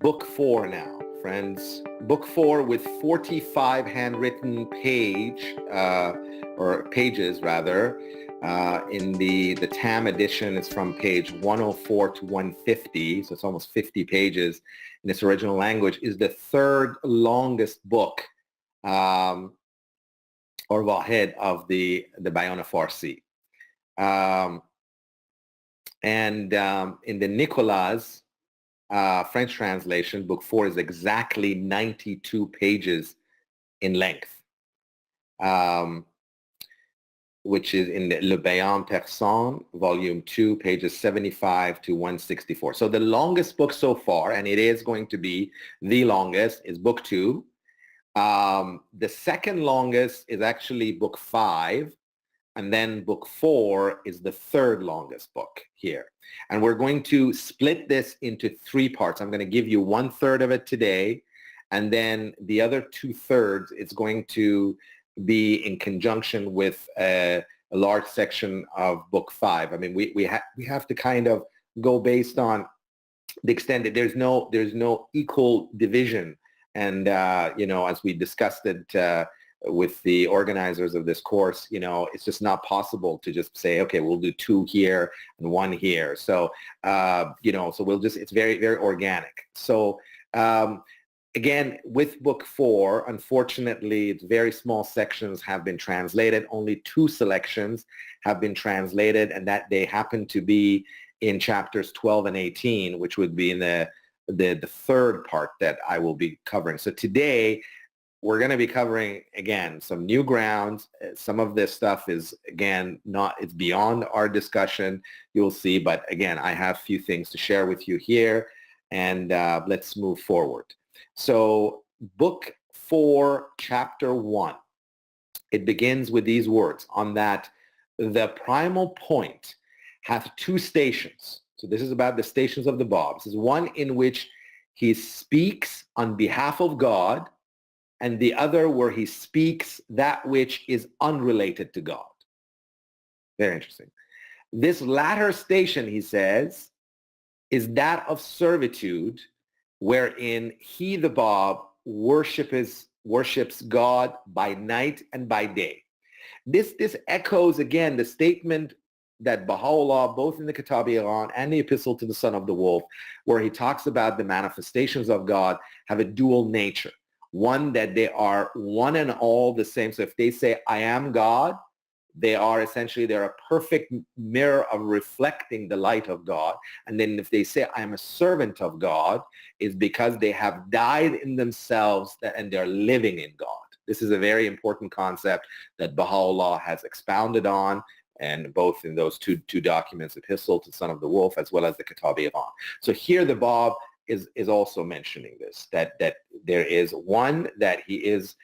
Book 4 now, friends. Book 4 with 45 handwritten pages rather. In the TAM edition, it's from page 104 to 150, so it's almost 50 pages in its original language, is the third longest book, or Váḥid, of the Bayán Farsi. In the Nicolas French translation, book 4 is exactly 92 pages in length, which is in the Le Bayán Persan, volume 2, pages 75 to 164. So the longest book so far, and it is going to be the longest, is book 2. The second longest is actually book 5. And then book 4 is the third longest book here. And we're going to split this into 3 parts. I'm going to give you 1/3 of it today. And then the other 2/3 is going to be in conjunction with a large section of book 5. I mean, we have to kind of go based on the extent that there's no equal division. And, as we discussed it, with the organizers of this course, it's just not possible to just say, okay, we'll do 2 here and 1 here. So, so we'll just, it's very, very organic. So, again, with book 4, unfortunately, it's very small sections have been translated. Only 2 selections have been translated, and that they happen to be in chapters 12 and 18, which would be in the third part that I will be covering. So today, we're going to be covering, again, some new grounds. Some of this stuff is, again, it's beyond our discussion, you'll see. But again, I have a few things to share with you here, and let's move forward. So book 4, chapter 1, it begins with these words, on that the primal point hath 2 stations. So this is about the stations of the Bab. This is one in which he speaks on behalf of God, and the other where he speaks that which is unrelated to God. Very interesting. This latter station, he says, is that of servitude, wherein he, the Bab, worships God by night and by day. This echoes, again, the statement that Bahá'u'lláh, both in the Kitab-i-Iran and the Epistle to the Son of the Wolf, where he talks about the manifestations of God have a dual nature. One, that they are one and all the same. So if they say, I am God, they're a perfect mirror of reflecting the light of God. And then if they say, I am a servant of God, it's because they have died in themselves and they're living in God. This is a very important concept that Bahá'u'lláh has expounded on, and both in those two documents, Epistle to the Son of the Wolf, as well as the Kitab-i-Iran. So here the Bab is also mentioning this, that there is one, that he is,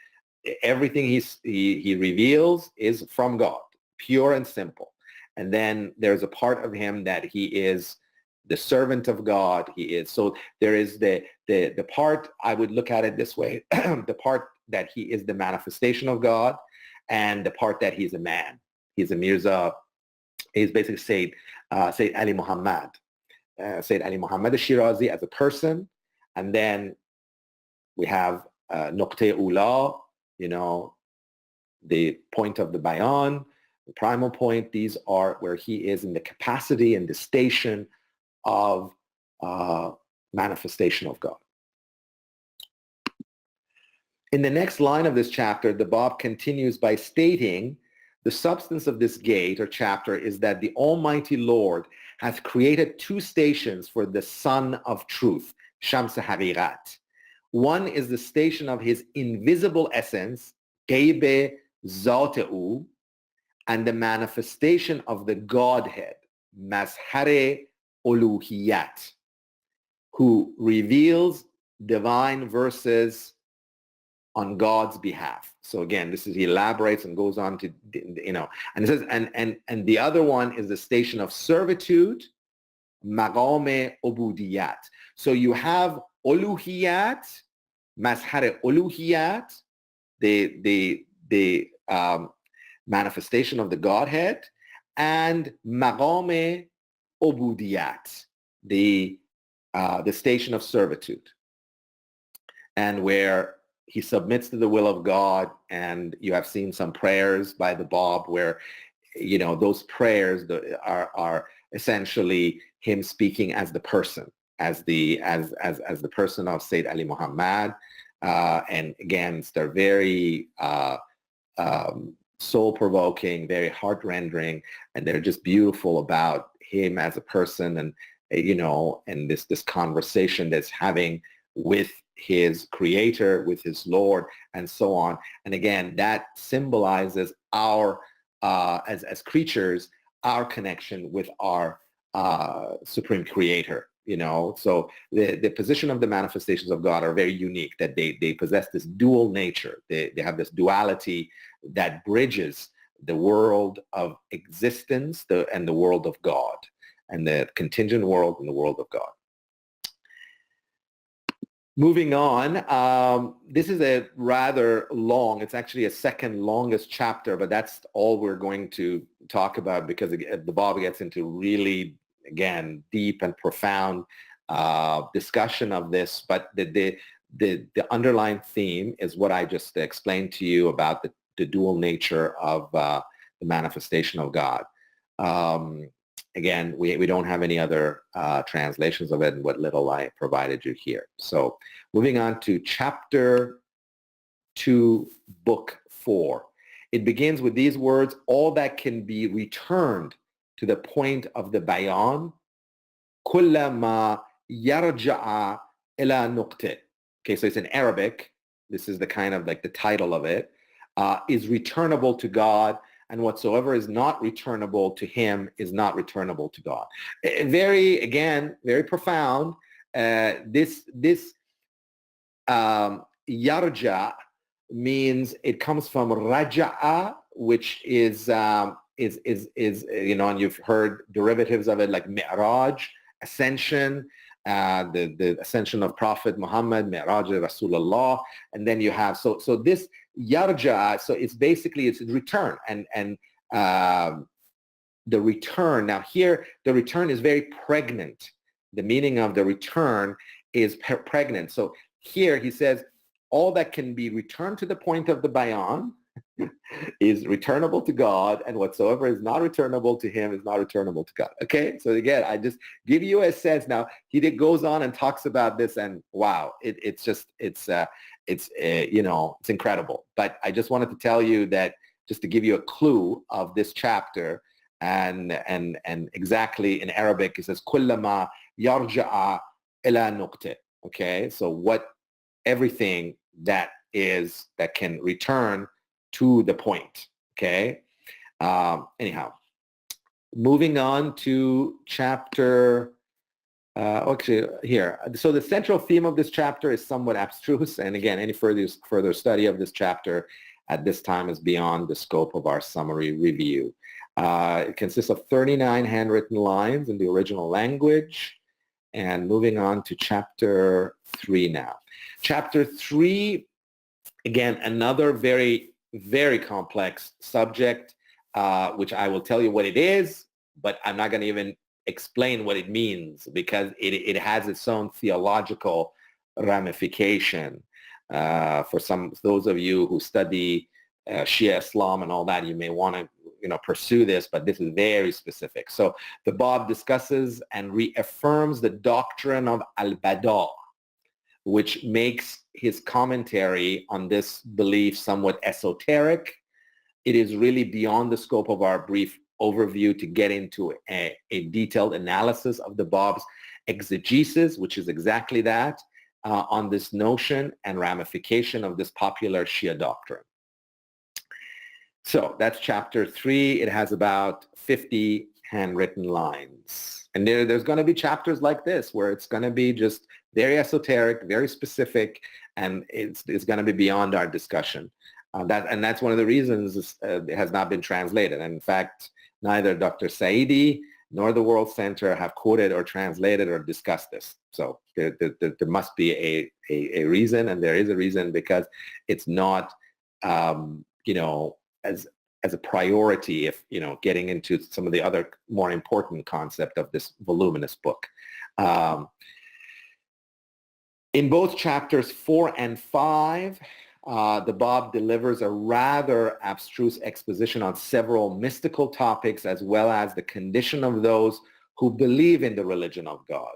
everything he reveals is from God, pure and simple. And then there's a part of him that he is the servant of God. So there is the part, I would look at it this way, the part that he is the manifestation of God, and the part that he's a man. He's a Mirza. He's basically Sayyid Ali Muhammad. Sayyid Ali Muhammad al-Shirazi as a person, and then we have Nuqta Ula, the point of the Bayan, the primal point. These are where he is in the capacity and the station of manifestation of God. In the next line of this chapter, the Bab continues by stating the substance of this gate or chapter is that the Almighty Lord hath created 2 stations for the Sun of Truth, Shams Haqiqat. One is the station of his invisible essence, Ghayb Zat'u, and the manifestation of the Godhead, Mazhar Uluhiyat, who reveals divine verses on God's behalf. So again, he elaborates and goes on to, and it says, and the other one is the station of servitude, Maqam Ubudiyat. So you have Uluhiyat, Mazhar Uluhiyat, the manifestation of the Godhead, and Maqam Ubudiyat, the station of servitude. and where he submits to the will of God. And you have seen some prayers by the Bab where, those prayers are essentially him speaking as the person, as the person of Sayyid Ali Muhammad. And again, they're very soul-provoking, very heart-rendering, and they're just beautiful about him as a person, and and this conversation that's having with his creator, with his Lord, and so on. And again, that symbolizes our as creatures, our connection with our supreme creator. So the position of the manifestations of God are very unique, that they possess this dual nature. They have this duality that bridges the world of existence and the world of God, and the contingent world and the world of God. Moving on, this is a rather long, it's actually a second longest chapter, but that's all we're going to talk about, because the Bab gets into really, again, deep and profound discussion of this. But the underlying theme is what I just explained to you about the dual nature of the manifestation of God. Again, we don't have any other translations of it in what little I provided you here. So moving on to chapter 2, book 4. It begins with these words: all that can be returned to the point of the bayan, كل ما يرجع إلى نقطة. Okay, so it's in Arabic. This is the kind of like the title of it, is returnable to God, and whatsoever is not returnable to him is not returnable to God. Very profound. This yarja means, it comes from raja'a, which is and you've heard derivatives of it like mi'raj, ascension, the ascension of Prophet Muhammad, mi'raj Rasulullah, and then you have so this yarja, so it's basically it's return, and the return. Now here, the return is very pregnant. The meaning of the return is pregnant. So here he says, all that can be returned to the point of the bayan is returnable to God, and whatsoever is not returnable to him is not returnable to God. Okay, so again, I just give you a sense. Now he goes on and talks about this, and wow, it's incredible. But I just wanted to tell you that, just to give you a clue of this chapter, and exactly in Arabic it says kullama yarja'a ila nuqta. Okay, so everything that can return to the point. Okay. Anyhow, moving on to chapter. Here. So the central theme of this chapter is somewhat abstruse, and again, any further study of this chapter at this time is beyond the scope of our summary review. It consists of 39 handwritten lines in the original language. And moving on to chapter 3 now. Chapter 3, again, another very, very complex subject, which I will tell you what it is, but I'm not going to even explain what it means, because it has its own theological ramification. For those of you who study Shia Islam and all that, you may want to pursue this, but this is very specific. So the Bab discusses and reaffirms the doctrine of al-bada, which makes his commentary on this belief somewhat esoteric. It is really beyond the scope of our brief overview to get into a detailed analysis of the Bab's exegesis, which is exactly that, on this notion and ramification of this popular Shia doctrine. So that's chapter 3. It has about 50 handwritten lines. And there's going to be chapters like this where it's going to be just very esoteric, very specific, and it's going to be beyond our discussion. That's one of the reasons it has not been translated. And in fact, neither Dr. Saidi nor the World Center have quoted or translated or discussed this. So there must be a reason, and there is a reason, because it's not, as a priority, if getting into some of the other more important concept of this voluminous book. In both chapters 4 and 5, the Báb delivers a rather abstruse exposition on several mystical topics, as well as the condition of those who believe in the religion of God.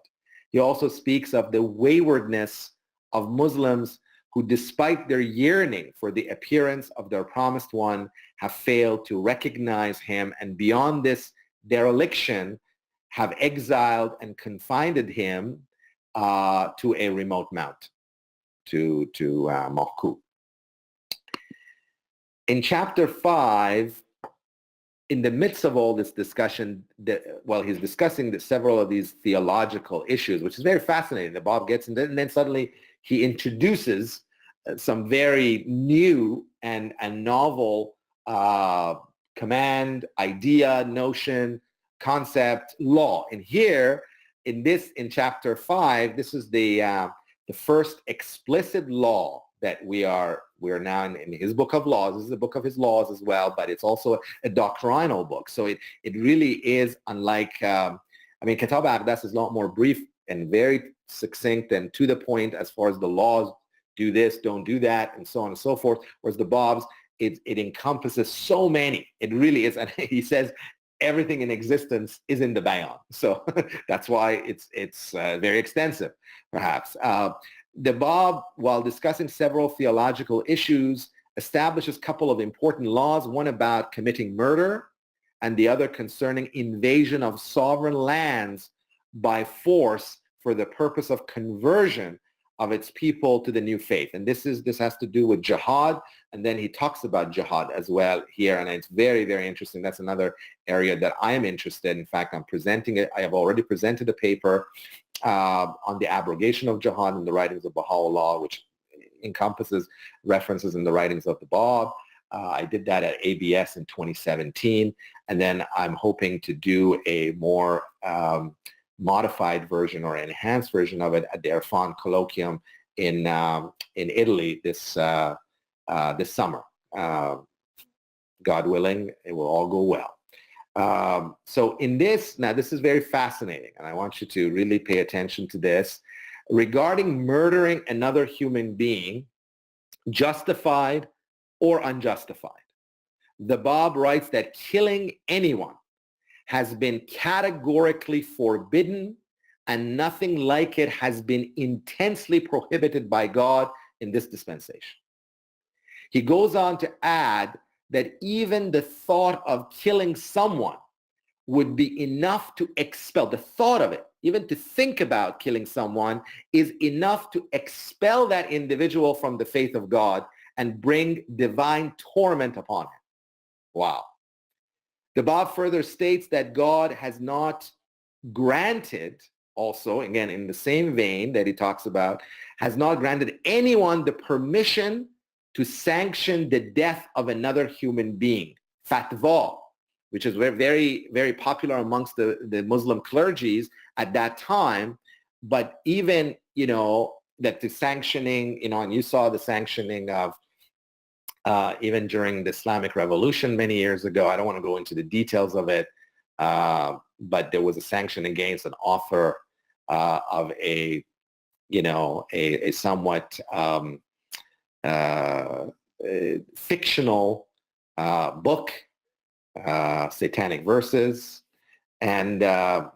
He also speaks of the waywardness of Muslims who, despite their yearning for the appearance of their promised one, have failed to recognize him, and beyond this dereliction, have exiled and confined him to a remote mount, to Mahku. In chapter 5, in the midst of all this discussion, he's discussing several of these theological issues, which is very fascinating. The Báb gets into it, and then suddenly he introduces some very new and novel command, idea, notion, concept, law. And here, in chapter 5, this is the first explicit law that we are now in his book of laws. This is a book of his laws as well, but it's also a doctrinal book. So it really is unlike, Kitab al-Aqdas is a lot more brief and very succinct and to the point as far as the laws, do this, don't do that, and so on and so forth. Whereas the Báb's, it encompasses so many. It really is. And he says everything in existence is in the Bayán. So that's why it's very extensive, perhaps. The Báb, while discussing several theological issues, establishes a couple of important laws, one about committing murder and the other concerning invasion of sovereign lands by force for the purpose of conversion of its people to the new faith. And this has to do with jihad, and then he talks about jihad as well here, and it's very, very interesting. That's another area that I am interested in. In fact, I'm presenting it. I have already presented a paper on the abrogation of jihad in the writings of Bahá'u'lláh, which encompasses references in the writings of the Báb. I did that at ABS in 2017, and then I'm hoping to do a more modified version or enhanced version of it at the Irfan Colloquium in Italy this summer. God willing, it will all go well. So in this, now this is very fascinating, and I want you to really pay attention to this. Regarding murdering another human being, justified or unjustified, the Báb writes that killing anyone has been categorically forbidden, and nothing like it has been intensely prohibited by God in this dispensation. He goes on to add that even the thought of killing someone would be enough to expel, the thought of it, even to think about killing someone is enough to expel that individual from the faith of God and bring divine torment upon him. Wow. The Báb further states that God has not granted, also, again, in the same vein that he talks about, has not granted anyone the permission to sanction the death of another human being. Fatwa, which is very, very popular amongst the Muslim clergies at that time. But even, that the sanctioning, and you saw the sanctioning of even during the Islamic Revolution many years ago. I don't want to go into the details of it, but there was a sanction against an author of a somewhat fictional book, Satanic Verses, and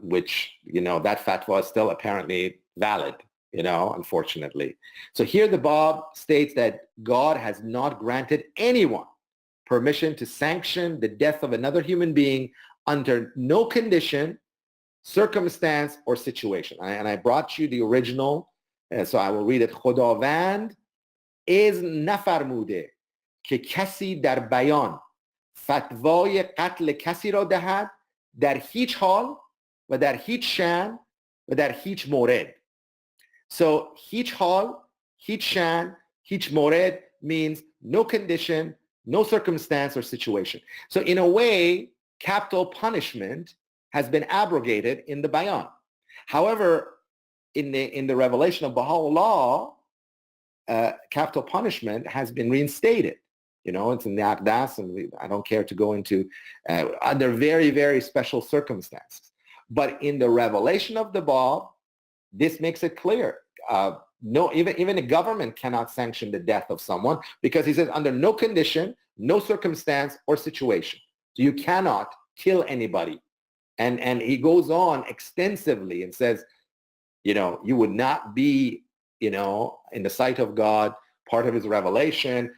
which, that fatwa is still apparently valid, unfortunately. So here the Báb states that God has not granted anyone permission to sanction the death of another human being under no condition, circumstance, or situation. And I brought you the original, so I will read it. خداوند از نفرموده که کسی در بیان فتوای قتل کسی را دهد در هیچ حال و در هیچ شأن و در هیچ مورد. So هیچ حال, هیچ شأن, هیچ مورد means no condition, no circumstance or situation. So in a way, capital punishment has been abrogated in the Bayan. However, in the revelation of Baha'u'lláh, capital punishment has been reinstated. It's in the Aqdas, and I don't care to go into under very, very special circumstances. But in the revelation of the Báb, this makes it clear. no, even a government cannot sanction the death of someone, because he says under no condition, no circumstance or situation. So you cannot kill anybody. And he goes on extensively and says, you would not be, in the sight of God, part of his revelation.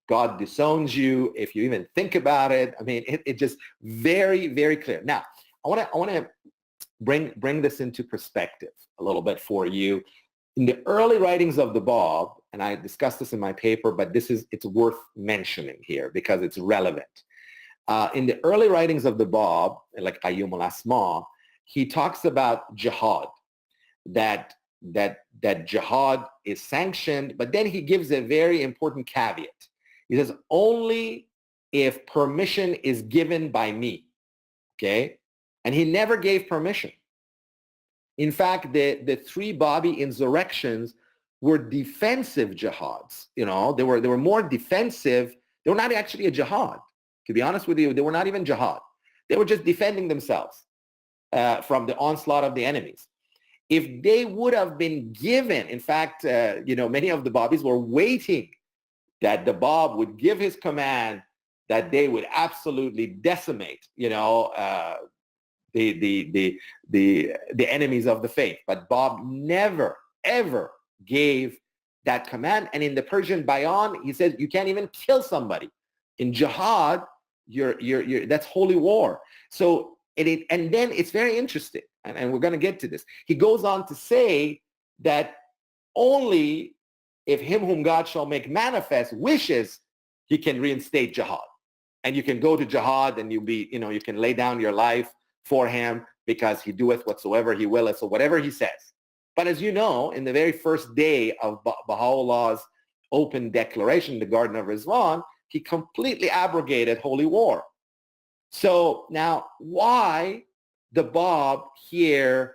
God disowns you if you even think about it. I mean, it just very, very clear. Now, I want to bring this into perspective a little bit for you. In the early writings of the Báb, and I discussed this in my paper, but it's worth mentioning here because it's relevant. In the early writings of the Báb, like Qayyum al-Asma, he talks about jihad, that jihad is sanctioned, but then he gives a very important caveat. He says, only if permission is given by me, okay? And he never gave permission. In fact, the three Bábí insurrections were defensive jihads. They were more defensive. They were not actually a jihad. To be honest with you, they were not even jihad. They were just defending themselves from the onslaught of the enemies. If they would have been given, in fact, many of the Bábís were waiting that the Báb would give his command that they would absolutely decimate, the enemies of the faith. But Báb never, ever gave that command. And in the Persian Bayán, he says you can't even kill somebody. In jihad, that's holy war. So and then it's very interesting, and we're going to get to this. He goes on to say that only if him whom God shall make manifest wishes, he can reinstate jihad. And you can go to jihad and you can lay down your life for him because he doeth whatsoever he willeth, so whatever he says. But as you know, in the very first day of Baha'u'llah's open declaration, the Garden of Rizwan, he completely abrogated holy war. So now why the Báb here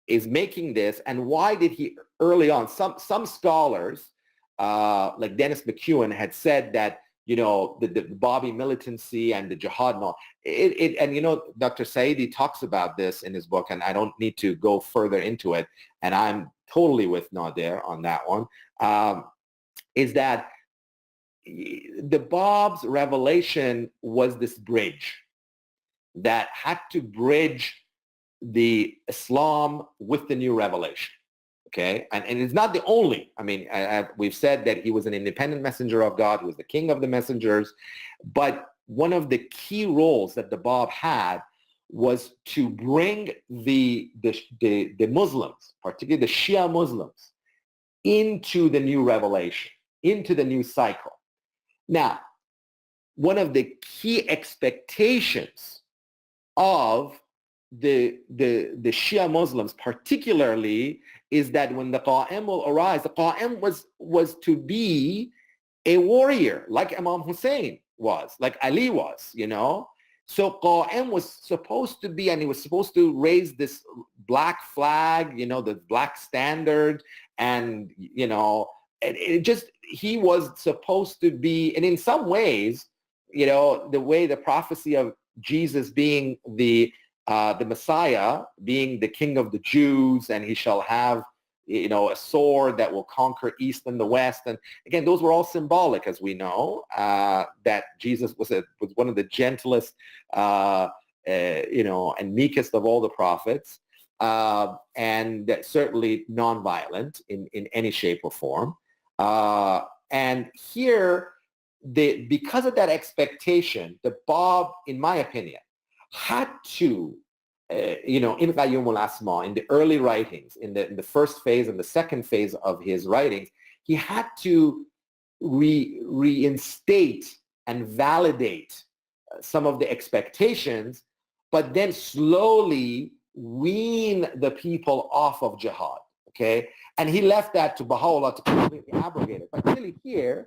is making this, and why did he early on, some scholars like Dennis McEwen had said that the Bábí militancy and the jihad and all, and Dr. Saidi talks about this in his book, and I don't need to go further into it, and I'm totally with Nader on that one, is that the Báb's revelation was this bridge that had to bridge the Islam with the new revelation, okay? And it's not the only. I mean, we've said that he was an independent messenger of God. He was the king of the messengers. But one of the key roles that the Báb had was to bring the Muslims, particularly the Shia Muslims, into the new revelation, into the new cycle. Now, one of the key expectations of the Shia Muslims particularly is that when the Qa'im will arise, the Qa'im was to be a warrior like Imam Hussein was, like Ali was, So Qa'im was supposed to be, and he was supposed to raise this black flag, the black standard, and, he was supposed to be, and in some ways, the way the prophecy of Jesus being the Messiah, being the King of the Jews, and he shall have, a sword that will conquer East and the West. And again, those were all symbolic, as we know, that Jesus was one of the gentlest, and meekest of all the prophets, and certainly nonviolent in any shape or form. And here, because of that expectation, the Báb, in my opinion, had to, in Qayyum al-Asma, in the early writings, in the first phase and the second phase of his writings, he had to reinstate and validate some of the expectations, but then slowly wean the people off of jihad, okay? And he left that to Baha'u'lláh to completely abrogate it. But really here,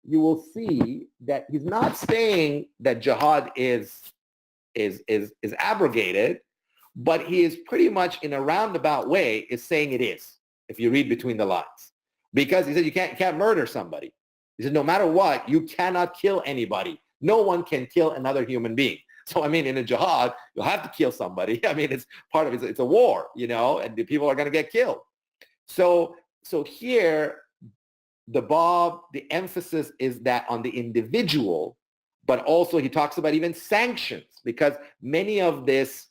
you will see that he's not saying that jihad is abrogated, but he is pretty much in a roundabout way is saying it is, if you read between the lines. Because he said you can't murder somebody. He said no matter what, you cannot kill anybody. No one can kill another human being. So, I mean, in a jihad, you'll have to kill somebody. I mean, it's part of it. It's a war, and the people are going to get killed. So so here, the emphasis is that on the individual, but also he talks about even sanctions, because many of this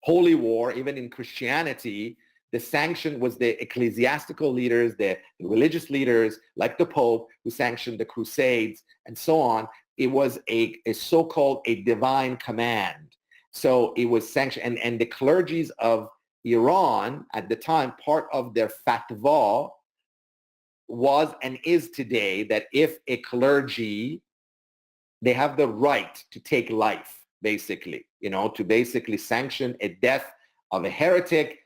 holy war, even in Christianity, the sanction was the ecclesiastical leaders, the religious leaders, like the Pope, who sanctioned the Crusades and so on. It was a so-called a divine command. So it was sanctioned, and the clergies of Iran at the time, part of their fatwa was and is today that if a clergy, they have the right to take life, basically, to basically sanction a death of a heretic,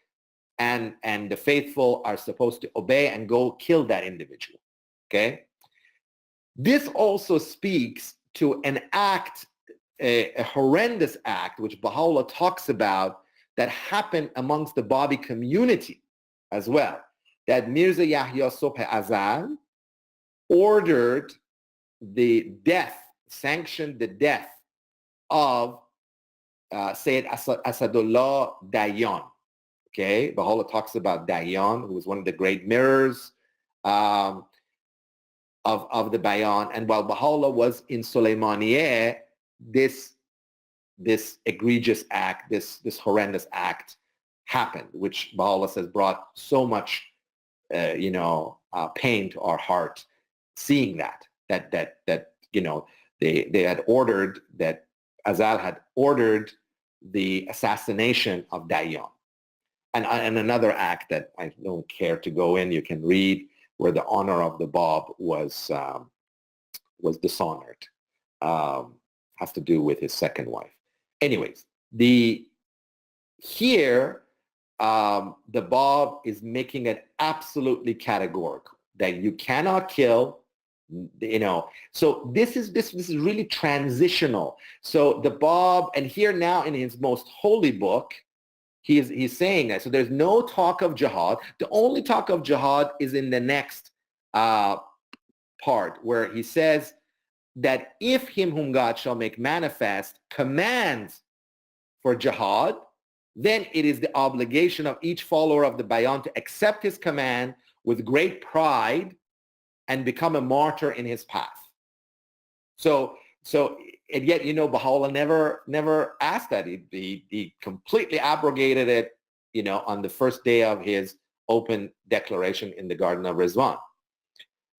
and the faithful are supposed to obey and go kill that individual. Okay? This also speaks to an act, a horrendous act, which Baha'u'lláh talks about, that happened amongst the Bábí community as well. That Mirza Yahya Subh Azal ordered the death, sanctioned the death of Sayyid Asadullah Dayan. Okay, Baha'u'lláh talks about Dayan, who was one of the great mirrors of the Bayán. And while Baha'u'lláh was in Sulaymaniyeh, this egregious act, this horrendous act happened, which Baha'u'lláh says brought so much pain to our heart, seeing that they had ordered, that Azal had ordered the assassination of Dayan. And another act that I don't care to go in, you can read, where the honor of the Bab was dishonored. Has to do with his second wife. Anyways, here the Bab is making it absolutely categorical that you cannot kill. So this is really transitional. So the Bab, and here now in his most holy book, he's saying that. So there's no talk of jihad. The only talk of jihad is in the next part, where he says that if him whom God shall make manifest commands for jihad, then it is the obligation of each follower of the Bayán to accept his command with great pride and become a martyr in his path. So and yet, Baha'u'lláh never asked that. He completely abrogated it, on the first day of his open declaration in the Garden of Rizwan.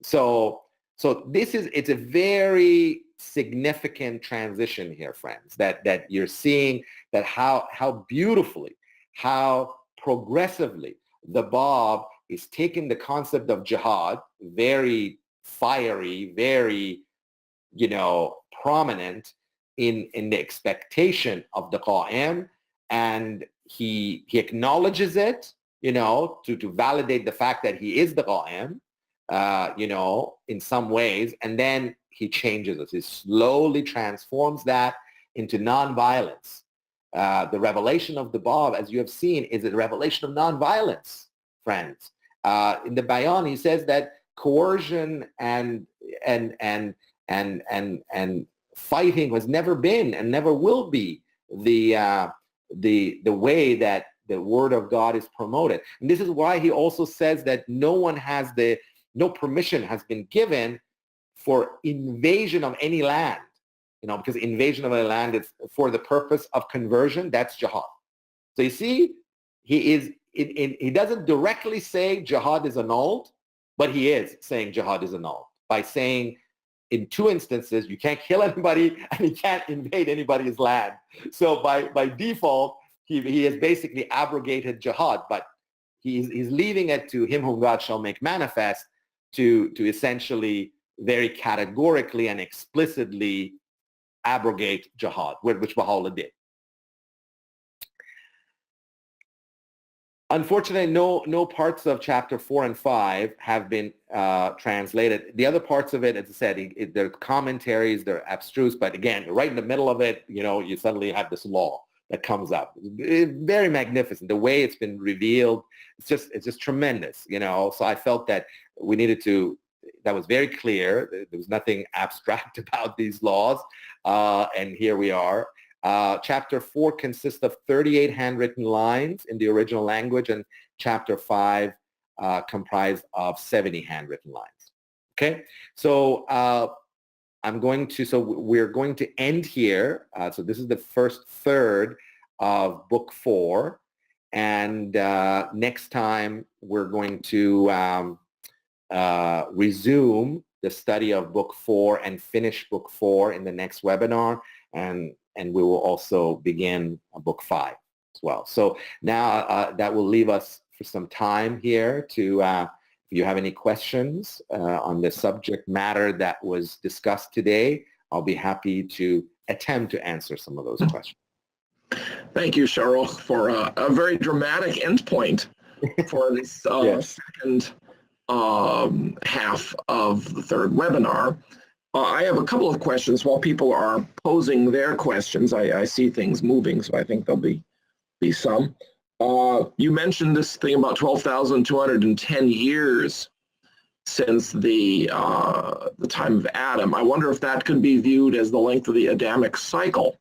So it's a very significant transition here, friends, that you're seeing, that how beautifully, how progressively the Bab is taking the concept of jihad, very fiery, very, prominent in the expectation of the Qa'im, and he acknowledges it, to validate the fact that he is the Qa'im, in some ways, and then he changes it. He slowly transforms that into nonviolence. The revelation of the Bab, as you have seen, is a revelation of nonviolence, friends. In the Bayán, he says that coercion and fighting has never been and never will be the way that the word of God is promoted. And this is why he also says that no permission has been given for invasion of any land, because invasion of a land is for the purpose of conversion. That's jihad. So you see, he doesn't directly say jihad is annulled, but he is saying jihad is annulled by saying, in two instances, you can't kill anybody and you can't invade anybody's land. So by default, he has basically abrogated jihad, but he's leaving it to him whom God shall make manifest to essentially very categorically and explicitly abrogate jihad, which Baha'u'lláh did. Unfortunately, no parts of chapter 4 and 5 have been translated. The other parts of it, as I said, they're commentaries, they're abstruse, but again, right in the middle of it, you suddenly have this law that comes up. Very magnificent. The way it's been revealed, it's just tremendous, So I felt that we needed to, that was very clear. There was nothing abstract about these laws, and here we are. Chapter 4 consists of 38 handwritten lines in the original language, and chapter 5 comprised of 70 handwritten lines. Okay, so we're going to end here. So this is the first third of book 4. And next time we're going to resume the study of book 4 and finish book 4 in the next webinar. And we will also begin book 5 as well. So now that will leave us for some time here to, if you have any questions on the subject matter that was discussed today, I'll be happy to attempt to answer some of those questions. Thank you, Cheryl, for a very dramatic endpoint for this second half of the third webinar. I have a couple of questions while people are posing their questions. I see things moving, so I think there'll be some. You mentioned this thing about 12,210 years since the time of Adam. I wonder if that could be viewed as the length of the Adamic cycle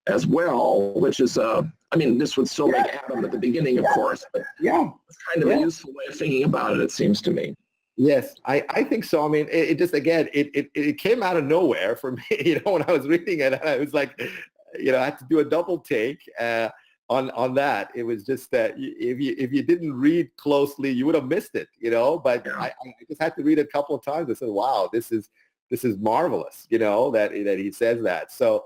as well, which is, I mean, this would still make Adam at the beginning, of course, but it's kind of a useful way of thinking about it, it seems to me. Yes, I think so. I mean, it just, again, it came out of nowhere for me, you know, when I was reading it. I was like, you know, I had to do a double take on that. It was just that if you didn't read closely, you would have missed it, you know, but I just had to read it a couple of times. I said, wow, this is marvelous, you know, that he says that. So,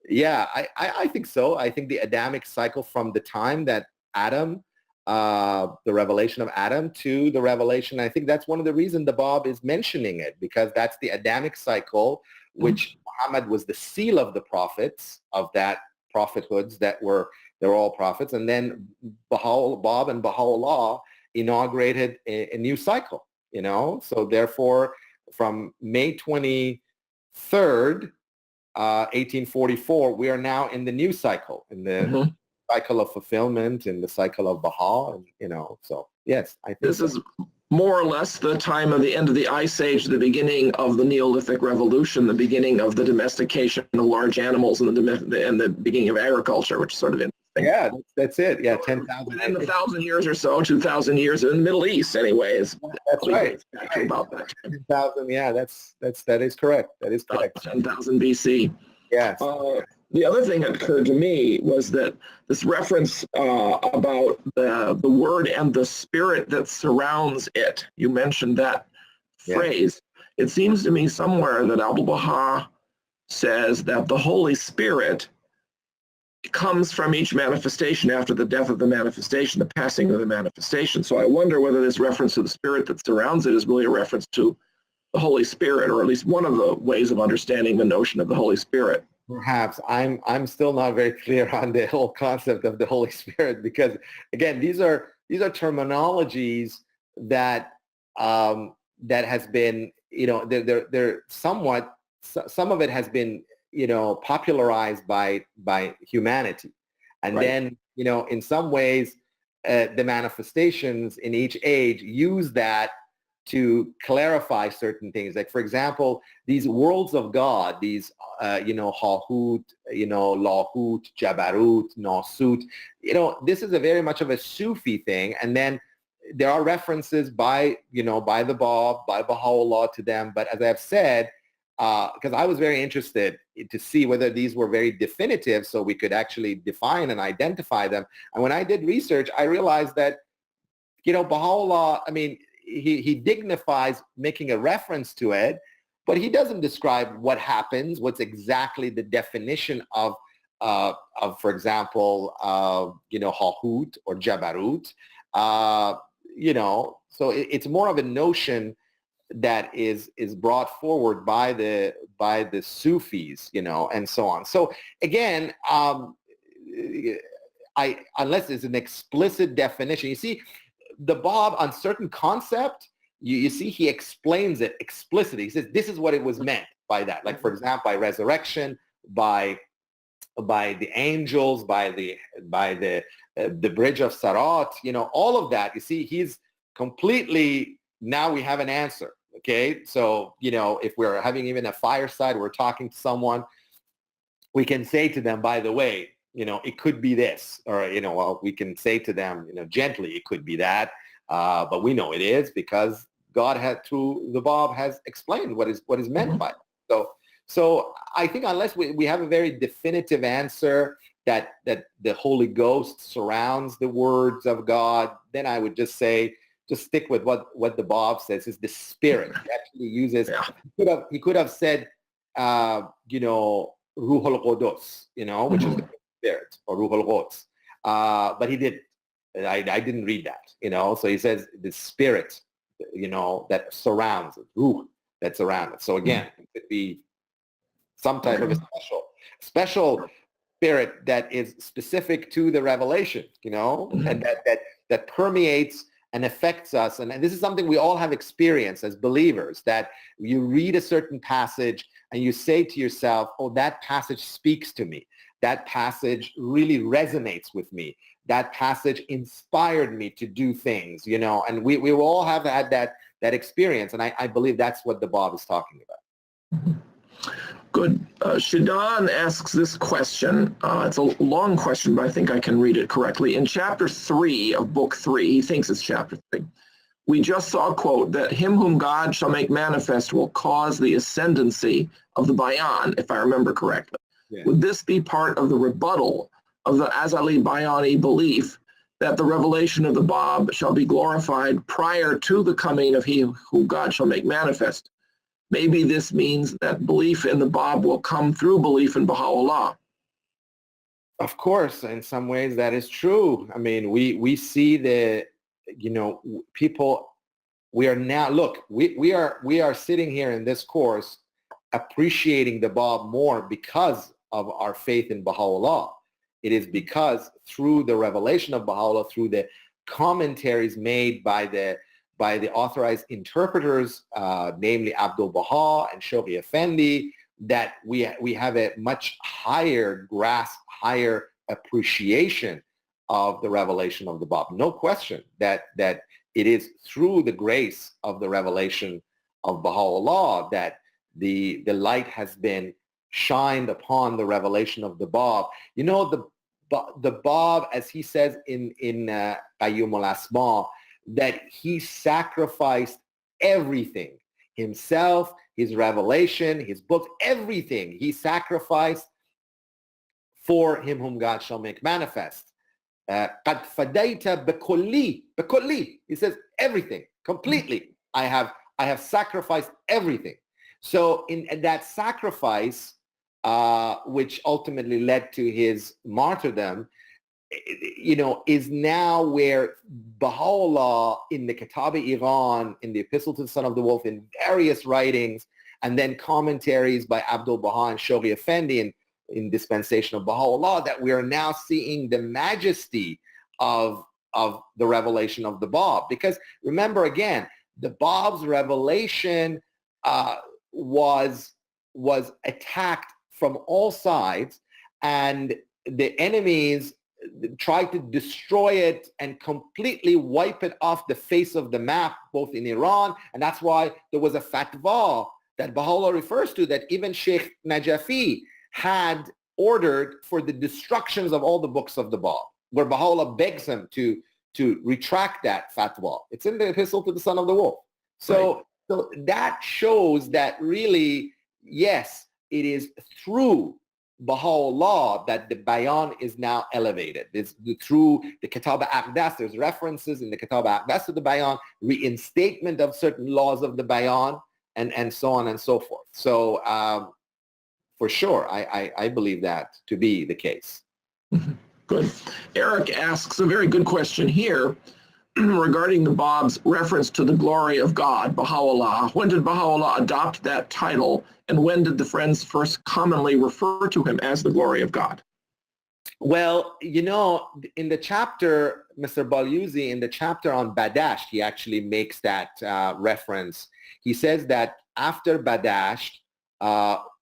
yeah, I think so. I think the Adamic cycle from the time that Adam, the revelation of Adam to the revelation, I think that's one of the reasons the Bab is mentioning it, because that's the Adamic cycle, which Muhammad was the seal of the prophets, of that prophethoods they're all prophets. And then Bab and Bahá'u'lláh inaugurated a new cycle, you know. So therefore, from May 23rd, 1844, we are now in the new cycle, in the cycle of fulfillment, in the cycle of Baha, and, you know, so yes, I think this is more or less the time of the end of the Ice Age, the beginning of the Neolithic Revolution, the beginning of the domestication of large animals, and the beginning of agriculture, which is sort of interesting. Yeah, that's it. Yeah, 10,000. In 1,000 years or so, 2,000 years in the Middle East, anyways. That's right. About that. 10,000. Yeah, that is correct. That is correct. 10,000 BC. Yes. The other thing that occurred to me was that this reference about the word and the spirit that surrounds it. You mentioned that phrase. It seems to me somewhere that Abdu'l-Baha says that the Holy Spirit comes from each manifestation after the death of the manifestation, the passing of the manifestation. So I wonder whether this reference to the spirit that surrounds it is really a reference to the Holy Spirit, or at least one of the ways of understanding the notion of the Holy Spirit. Perhaps. I'm still not very clear on the whole concept of the Holy Spirit, because again, these are terminologies that that has been, you know, they're somewhat, some of it has been, you know, popularized by humanity, and then, you know, in some ways the manifestations in each age use that to clarify certain things. Like, for example, these worlds of God, these, you know, Hahut, you know, Lahut, Jabarut, Nasut, you know, this is a very much of a Sufi thing. And then there are references by, you know, by the Bab, by Baha'u'lláh to them. But as I've said, because I was very interested to see whether these were very definitive so we could actually define and identify them. And when I did research, I realized that, you know, Baha'u'lláh, I mean, he dignifies making a reference to it, but he doesn't describe what happens, what's exactly the definition of for example, you know, Hahut or Jabarut, you know, so it's more of a notion that is brought forward by the Sufis, you know, and so on. So again, unless there's an explicit definition, you see, the Bab on certain concept, you see he explains it explicitly. He says this is what it was meant by that. Like, for example, by resurrection, by the angels, by the bridge of Sarat, you know, all of that. You see, he's completely, now we have an answer. Okay, so, you know, if we're having even a fireside, we're talking to someone, we can say to them, by the way, it could be this, or, well, we can say to them, gently, it could be that. But we know it is because God had, through the Bab, has explained what is meant by it. So I think unless we have a very definitive answer that the Holy Ghost surrounds the words of God, then I would just say, just stick with what the Bab says is the Spirit. He actually uses, he could have said, Ruhul Qudus, which is the Spirit, or Ruhul Quds. But he didn't. I didn't read that, So he says the Spirit, that surrounds it, Ruh, that surrounds it. So again, it could be some type of a special Spirit that is specific to the revelation, and that permeates and affects us. And this is something we all have experienced as believers, that you read a certain passage and you say to yourself, oh, that passage speaks to me. That passage really resonates with me. That passage inspired me to do things, and we all have had that experience. And I believe that's what the Bab is talking about. Good. Shidan asks this question. It's a long question, but I think I can read it correctly. In chapter 3 of book 3, he thinks it's chapter 3, we just saw a quote that him whom God shall make manifest will cause the ascendancy of the Bayán, if I remember correctly. Yeah. Would this be part of the rebuttal of the Azali Bayani belief that the revelation of the Bab shall be glorified prior to the coming of he who God shall make manifest? Maybe this means that belief in the Bab will come through belief in Bahá'u'lláh. Of course, in some ways that is true. I mean, we see the, people, we are now, look, we are sitting here in this course appreciating the Bab more because of our faith in Bahá'u'lláh. It is because through the revelation of Bahá'u'lláh, through the commentaries made by the authorized interpreters, namely Abdul Baha and Shoghi Effendi, that we have a much higher grasp, higher appreciation of the revelation of the Bab. No question that it is through the grace of the revelation of Baha'u'lláh that the light has been shined upon the revelation of the Bab. The Bab, as he says in Qayyum al-Asma, that he sacrificed everything, himself, his revelation, his book, everything he sacrificed for him whom God shall make manifest. قَدْ فَدَيْتَ بِكُلِّ. He says everything, completely. I have sacrificed everything. So in that sacrifice, which ultimately led to his martyrdom, is now where Baha'u'lláh in the Kitab-i-Iran, in the Epistle to the Son of the Wolf, in various writings, and then commentaries by Abdul Baha and Shoghi Effendi in dispensation of Baha'u'lláh, that we are now seeing the majesty of the revelation of the Bab. Because remember again, the Bab's revelation was attacked from all sides, and the enemies tried to destroy it and completely wipe it off the face of the map, both in Iran, and that's why there was a fatwa that Baha'u'lláh refers to, that even Sheikh Najafi had ordered for the destructions of all the books of the Bab, where Baha'u'lláh begs him to retract that fatwa. It's in the Epistle to the Son of the Wolf. So that shows that really, yes, it is through Baha'u'lláh that the Bayán is now elevated. It's through the Kitab al-Aqdas. There's references in the Kitab al-Aqdas to the Bayán, reinstatement of certain laws of the Bayán, and so on and so forth. So for sure, I believe that to be the case. Good. Eric asks a very good question here regarding the Bab's reference to the glory of God, Baha'u'lláh. When did Baha'u'lláh adopt that title, and when did the Friends first commonly refer to him as the glory of God? Well, in the chapter, Mr. Balyuzi, in the chapter on Badasht, he actually makes that reference. He says that after Badasht,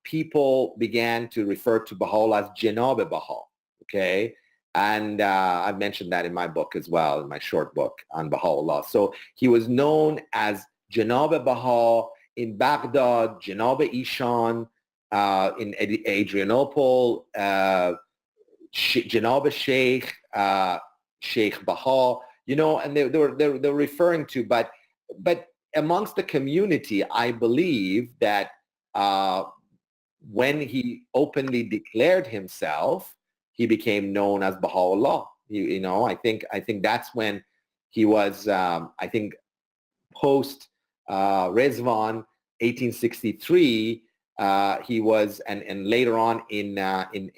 people began to refer to Baha'u'lláh as Janab Baha, okay? And I've mentioned that in my book as well, in my short book on Baha'u'lláh. So he was known as Janab Baha in Baghdad, Janab Ishan in Adrianople, Janab Sheikh, Sheikh Baha, and they're referring to, but amongst the community, I believe that when he openly declared himself, he became known as Baha'u'lláh. I think that's when he was, I think, post Rizwan, 1863. He was, and later on in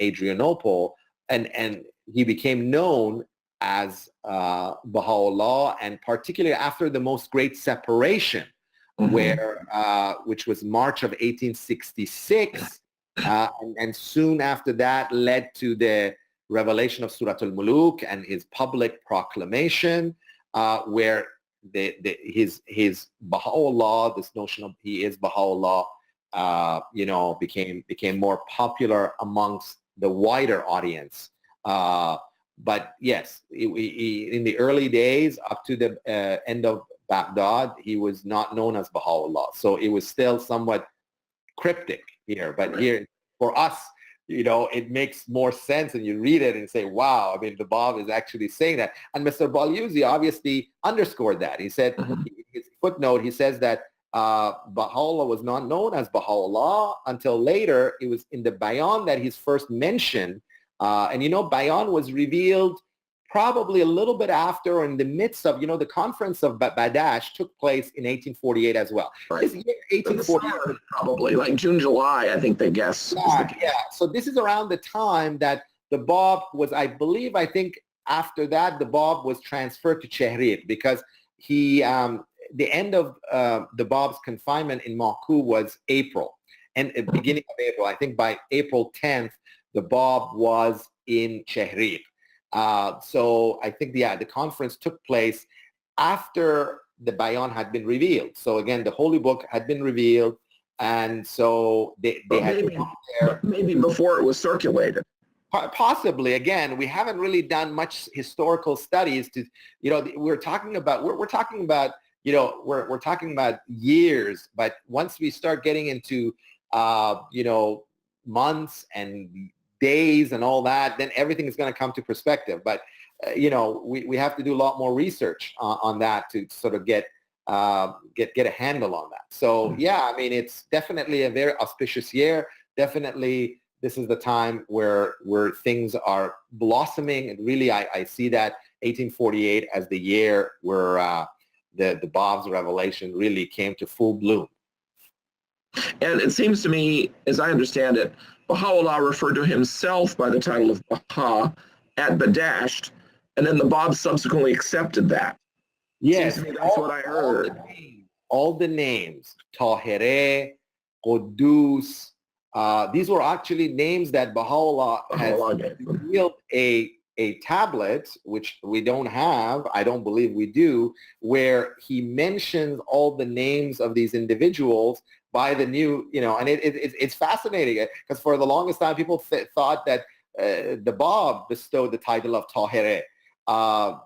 Adrianople, and he became known as Baha'u'lláh, and particularly after the most great separation, where which was March of 1866, and soon after that led to the revelation of Surat al-Muluk and his public proclamation, where his Baha'u'lláh, this notion of he is Baha'u'lláh, became more popular amongst the wider audience. But yes, in the early days, up to the end of Baghdad, he was not known as Baha'u'lláh. So it was still somewhat cryptic here. But here, for us, it makes more sense, and you read it and say, wow, I mean, the Bab is actually saying that. And Mr. Balyuzi obviously underscored that. He said, his footnote, he says that Baha'u'lláh was not known as Baha'u'lláh until later. It was in the Bayán that he's first mentioned. And Bayán was revealed probably a little bit after, or in the midst of, the conference of Badasht took place in 1848 as well. Right. This year, 1848, probably like June, July, I think they guess. Yeah. So this is around the time that the Bab was, I think after that, the Bab was transferred to Chehrid, because he, the end of the Bab's confinement in Maku was April, and beginning of April. I think by April 10th, the Bab was in Chehrid. So I think, the conference took place after the Bayán had been revealed. So again, the Holy Book had been revealed, and so they had maybe before it was circulated. Possibly. Again, we haven't really done much historical studies to, we're talking about years, but once we start getting into, months and days and all that, then everything is going to come to perspective. But, we have to do a lot more research on that to sort of get a handle on that. So, I mean, it's definitely a very auspicious year. Definitely, this is the time where things are blossoming. And really, I see that 1848 as the year where the Bab's revelation really came to full bloom. And it seems to me, as I understand it, Baha'u'lláh referred to himself by the title of Baha at Badasht, and then the Bab subsequently accepted that. Yes, seems to me that's what I heard. All the names, Tahireh, Qudus, these were actually names that Baha'u'lláh has revealed a tablet, which we don't have, I don't believe we do, where he mentions all the names of these individuals by the new, and it's fascinating, because for the longest time people thought that the Bab bestowed the title of Tahireh,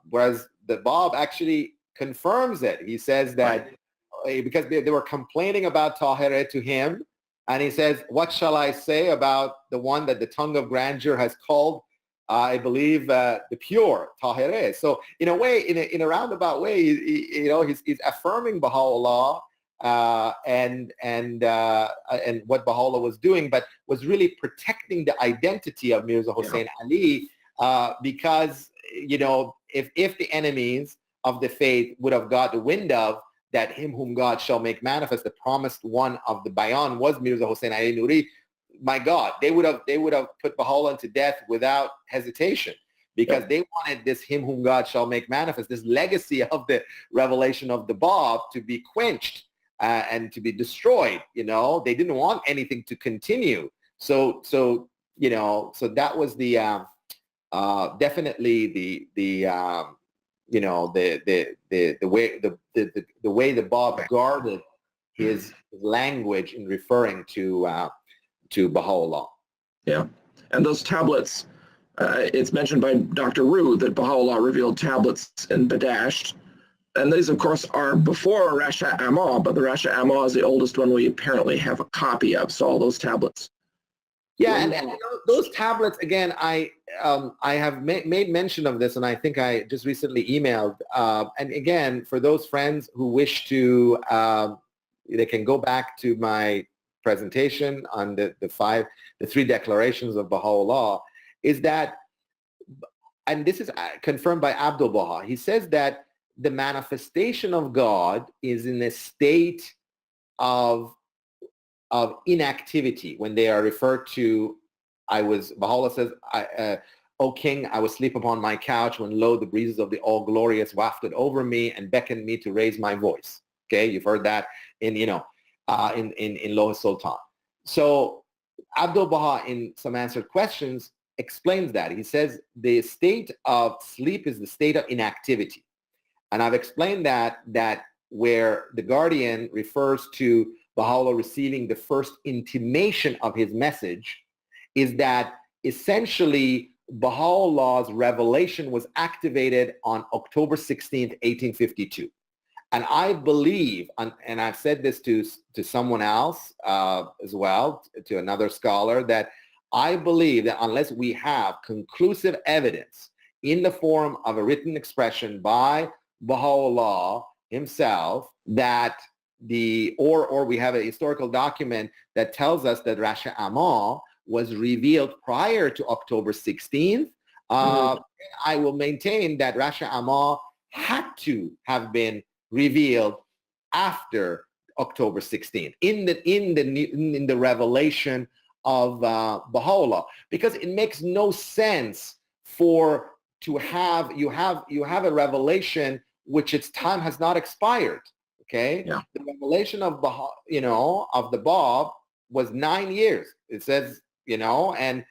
whereas the Bab actually confirms it. He says that because they were complaining about Tahireh to him, and he says, what shall I say about the one that the tongue of grandeur has called, I believe, the pure, Tahireh. So in a way, in a roundabout way, he's affirming Baha'u'lláh, and what Baha'u'lláh was doing, but was really protecting the identity of Mirza Hussein Ali, because, if the enemies of the faith would have got the wind of that him whom God shall make manifest, the promised one of the Bayán was Mirza Hussein Ali Nuri, my God, they would have put Baha'u'lláh to death without hesitation, because they wanted this him whom God shall make manifest, this legacy of the revelation of the Bab, to be quenched and to be destroyed. They didn't want anything to continue. So that was the definitely the way the Bab guarded his language in referring to Baha'u'lláh. Yeah, and those tablets, it's mentioned by Dr. Rue that Baha'u'lláh revealed tablets in Badasht, and these, of course, are before Rasha Amma, but the Rasha Amma is the oldest one we apparently have a copy of, so all those tablets Yeah, and those tablets, again, I have made mention of this, and I think I just recently emailed. And again, for those friends who wish to, they can go back to my presentation on the three declarations of Baha'u'lláh, is that, and this is confirmed by Abdul Baha, he says that the manifestation of God is in a state of inactivity when they are referred to. Baha'u'lláh says, O king, I was asleep upon my couch when lo, the breezes of the all-glorious wafted over me and beckoned me to raise my voice. Okay, you've heard that in Loh Sultan. So Abdul Baha, in some answered questions, explains that. He says the state of sleep is the state of inactivity. And I've explained that where the Guardian refers to Baha'u'lláh receiving the first intimation of his message, is that essentially Baha'u'llah's revelation was activated on October 16th, 1852. And I believe, and I've said this to someone else as well, to another scholar, that I believe that unless we have conclusive evidence in the form of a written expression by Baha'u'lláh himself, that or we have a historical document that tells us that Rash Amah was revealed prior to October 16th, I will maintain that Rash Amah had to have been revealed after October 16th in the revelation of Baha'u'lláh, because it makes no sense you have a revelation which its time has not expired. Okay, yeah. The revelation of of the Bab was 9 years. It says, and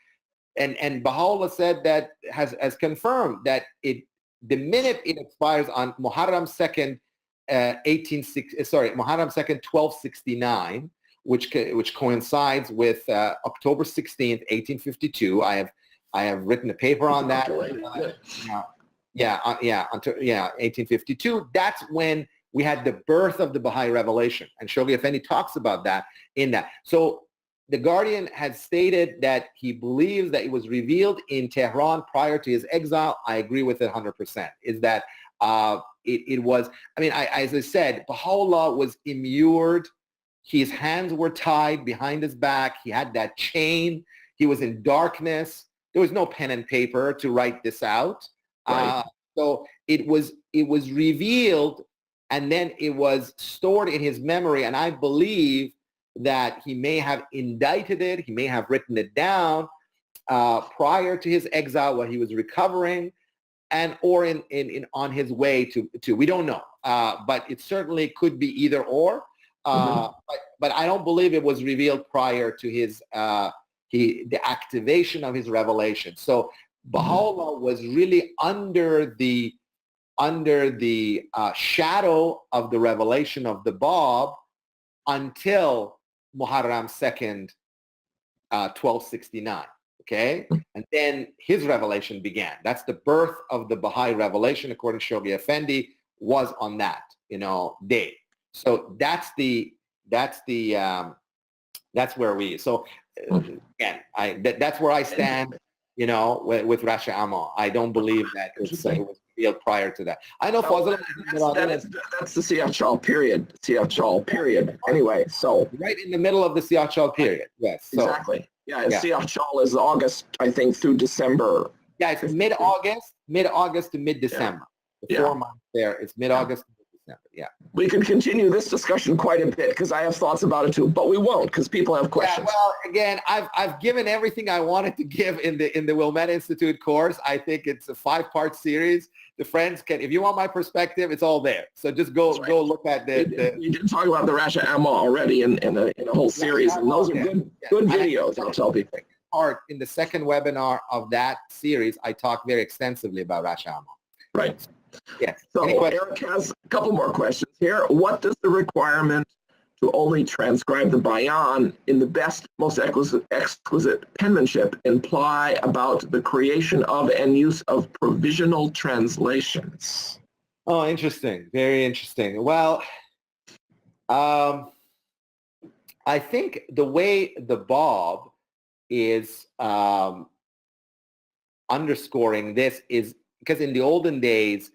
Baha'u'lláh said that has confirmed that the minute it expires on Muharram 2nd, Muharram 2nd, 1269, which coincides with October 16th, 1852. I have written a paper on that. 1852. That's when we had the birth of the Baha'i revelation, and Shoghi Effendi talks about that in that. So the Guardian had stated that he believes that it was revealed in Tehran prior to his exile. I agree with it 100%. Is that it was, as I said, Baha'u'lláh was immured. His hands were tied behind his back. He had that chain. He was in darkness. There was no pen and paper to write this out. Right. So it was revealed, and then it was stored in his memory. And I believe that he may have indicted it. He may have written it down prior to his exile when he was recovering, or on his way to we don't know. But it certainly could be either or. But I don't believe it was revealed prior to his the activation of his revelation. So Baha'u'lláh was really under the shadow of the revelation of the Bab until Muharram 2nd, 1269. Okay, and then his revelation began. That's the birth of the Baha'i revelation, according to Shoghi Effendi, was on that day. So that's where we. So again, that's where I stand. With Rash Amah, I don't believe that it was revealed prior to that. I know Fazl. That's the Siyah period. Anyway, so right in the middle of the Siyah period. Yes. So, exactly. Yeah. Siyah is August, I think, through December. Yeah, it's mid-August to mid-December. The 4 months there. It's mid-August. Yeah, we could continue this discussion quite a bit because I have thoughts about it too, but we won't because people have questions. Yeah, well, again, I've given everything I wanted to give in the Wilmette Institute course. I think it's a 5-part series. The friends can, if you want my perspective, it's all there. So just go look at You did talk about the Rash Amah already in a whole series, and those are good videos. I'll tell people. In the second webinar of that series, I talk very extensively about Rash Amah. Right. Yes. So Eric has a couple more questions here. What does the requirement to only transcribe the Bayán in the best, most exquisite penmanship imply about the creation of and use of provisional translations? Oh, interesting. Very interesting. Well, I think the way the Bab is underscoring this is because in the olden days,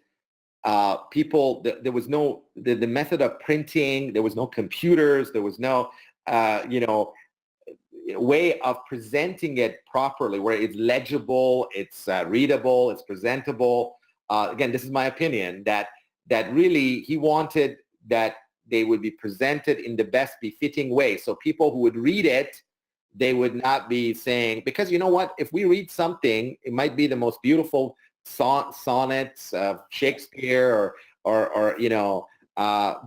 there was no, the method of printing, there was no computers, there was no, way of presenting it properly where it's legible, it's readable, it's presentable. Again, this is my opinion, that really he wanted that they would be presented in the best befitting way. So people who would read it, they would not be saying, because you know what, if we read something, it might be the most beautiful sonnets of Shakespeare or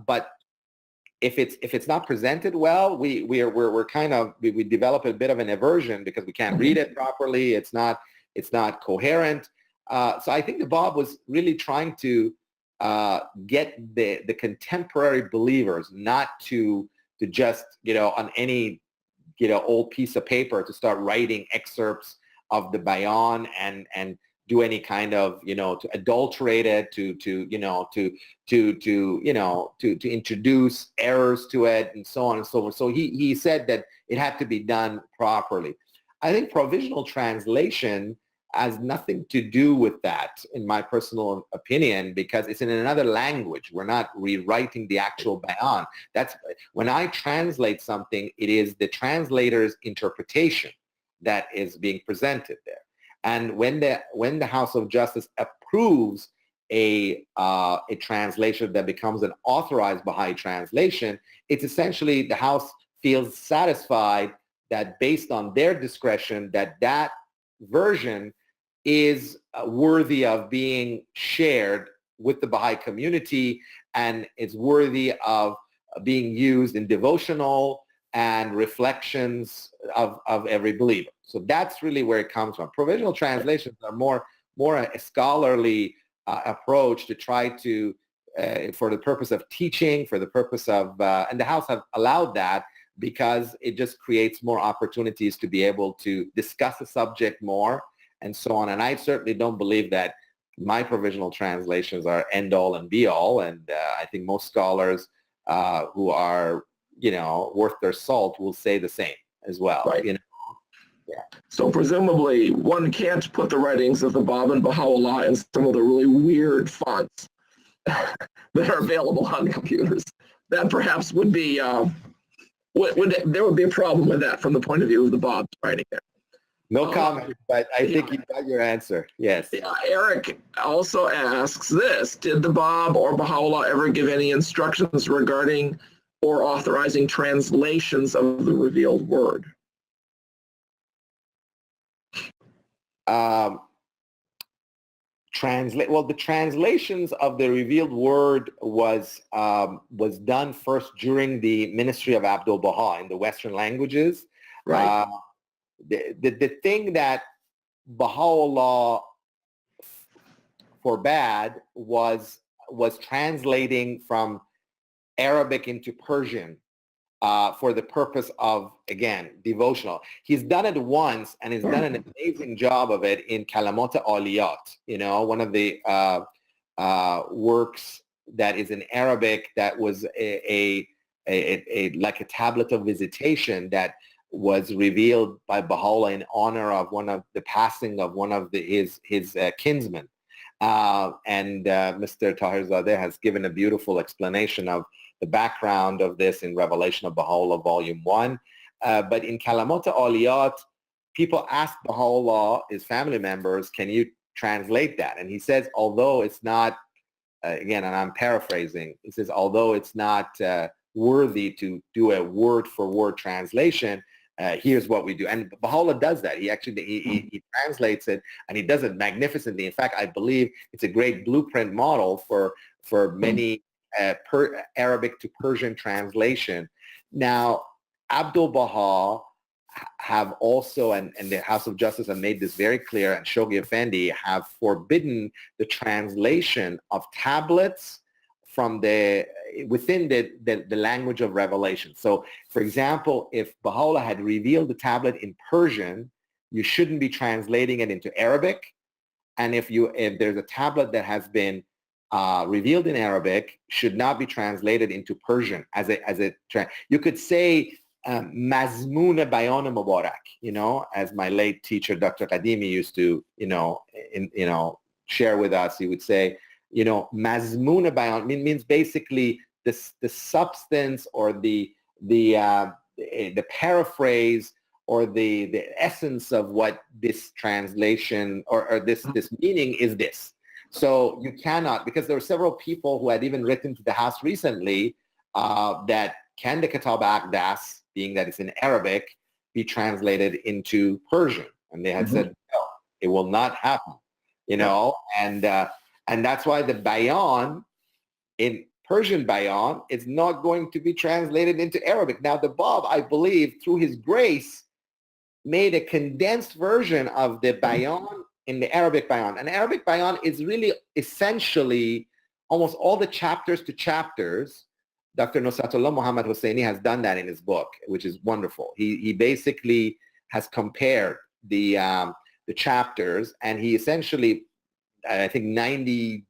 but if it's not presented well, we develop a bit of an aversion because we can't read it properly. It's not coherent. So I think the Bab was really trying to get the contemporary believers not to just on any old piece of paper to start writing excerpts of the Bayán and do any kind of to adulterate it, to introduce errors to it and so on and so forth. So he said that it had to be done properly. I think provisional translation has nothing to do with that, in my personal opinion, because it's in another language. We're not rewriting the actual Bayán. That's when I translate something, it is the translator's interpretation that is being presented there. And when the House of Justice approves a translation that becomes an authorized Baha'i translation, it's essentially the House feels satisfied that based on their discretion that version is worthy of being shared with the Baha'i community and is worthy of being used in devotional and reflections of every believer. So that's really where it comes from. Provisional translations are more a scholarly approach to try to, for the purpose of teaching, for the purpose of, and the House have allowed that because it just creates more opportunities to be able to discuss the subject more and so on. And I certainly don't believe that my provisional translations are end all and be all. And I think most scholars who are, worth their salt will say the same as well. Right. Yeah. So presumably one can't put the writings of the Bab and Bahá'u'lláh in some of the really weird fonts that are available on computers. That perhaps would be, there would be a problem with that from the point of view of the Bab's writing there. No comment, but I think you got your answer. Yes. Eric also asks this: did the Bab or Bahá'u'lláh ever give any instructions regarding or authorizing translations of the revealed word? The translations of the revealed word was done first during the ministry of Abdul Baha in the Western languages. Right. The thing that Baha'u'lláh forbade was translating from Arabic into Persian for the purpose of, again, devotional. He's done it once, and he's done an amazing job of it in Kalamot Aliyat, one of the works that is in Arabic that was a like a tablet of visitation that was revealed by Baha'u'lláh in honor of the passing of one of his kinsmen. And Mr. Tahirzadeh has given a beautiful explanation of the background of this in Revelation of Baha'u'lláh, Volume 1. But in Kalamot Aliyat, people asked Baha'u'lláh, his family members, can you translate that? And he says, although it's not, again, and I'm paraphrasing, he says, although it's not worthy to do a word-for-word translation, here's what we do. And Baha'u'lláh does that. He actually, he translates it, and he does it magnificently. In fact, I believe it's a great blueprint model for many Arabic to Persian translation. Now, Abdul Baha have also, and the House of Justice have made this very clear, and Shoghi Effendi have forbidden the translation of tablets from within the language of revelation. So, for example, if Baha'u'lláh had revealed the tablet in Persian, you shouldn't be translating it into Arabic. And if there's a tablet that has been revealed in Arabic, should not be translated into Persian you could say Mazmun Bayan Mubarak, as my late teacher, Dr. Qadimi, used to, share with us. He would say, Mazmun Bayan means basically the substance or the paraphrase or the essence of what this translation or this meaning is this. So you cannot, because there were several people who had even written to the House recently that can the Kitab Aqdas, being that it's in Arabic, be translated into Persian? And they had said, no, it will not happen, and that's why the Bayan in Persian Bayán is not going to be translated into Arabic. Now the Bab, I believe, through his grace, made a condensed version of the Bayan in the Arabic Bayan. And Arabic Bayan is really essentially almost all the chapters to chapters. Dr. Nusratullah Muhammad Husseini has done that in his book, which is wonderful. He basically has compared the chapters, and he essentially, I think 95%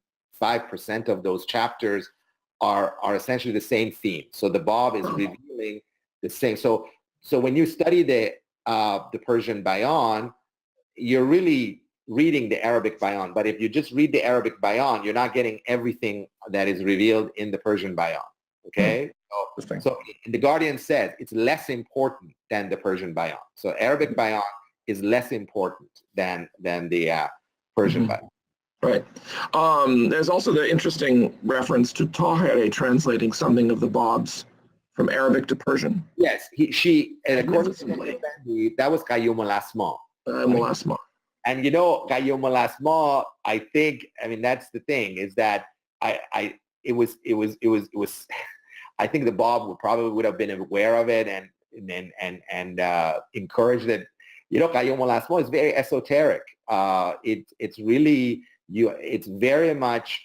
of those chapters are essentially the same theme. So the Bab is revealing the same. So when you study the Persian Bayán, you're really reading the Arabic Bayán. But if you just read the Arabic Bayán, you're not getting everything that is revealed in the Persian Bayán. Okay? So the Guardian says it's less important than the Persian Bayán. So Arabic Bayán is less important than the Persian Bayán. Right. There's also the interesting reference to Tahiri translating something of the Bab's from Arabic to Persian. Yes, and according to the, that was Qayyum al-Asma. And Qayyum al-Asma, I think, that's the thing, is that it was I think the Bab would have been aware of it and encouraged it. Qayyum al-Asma is very esoteric. It's really it's very much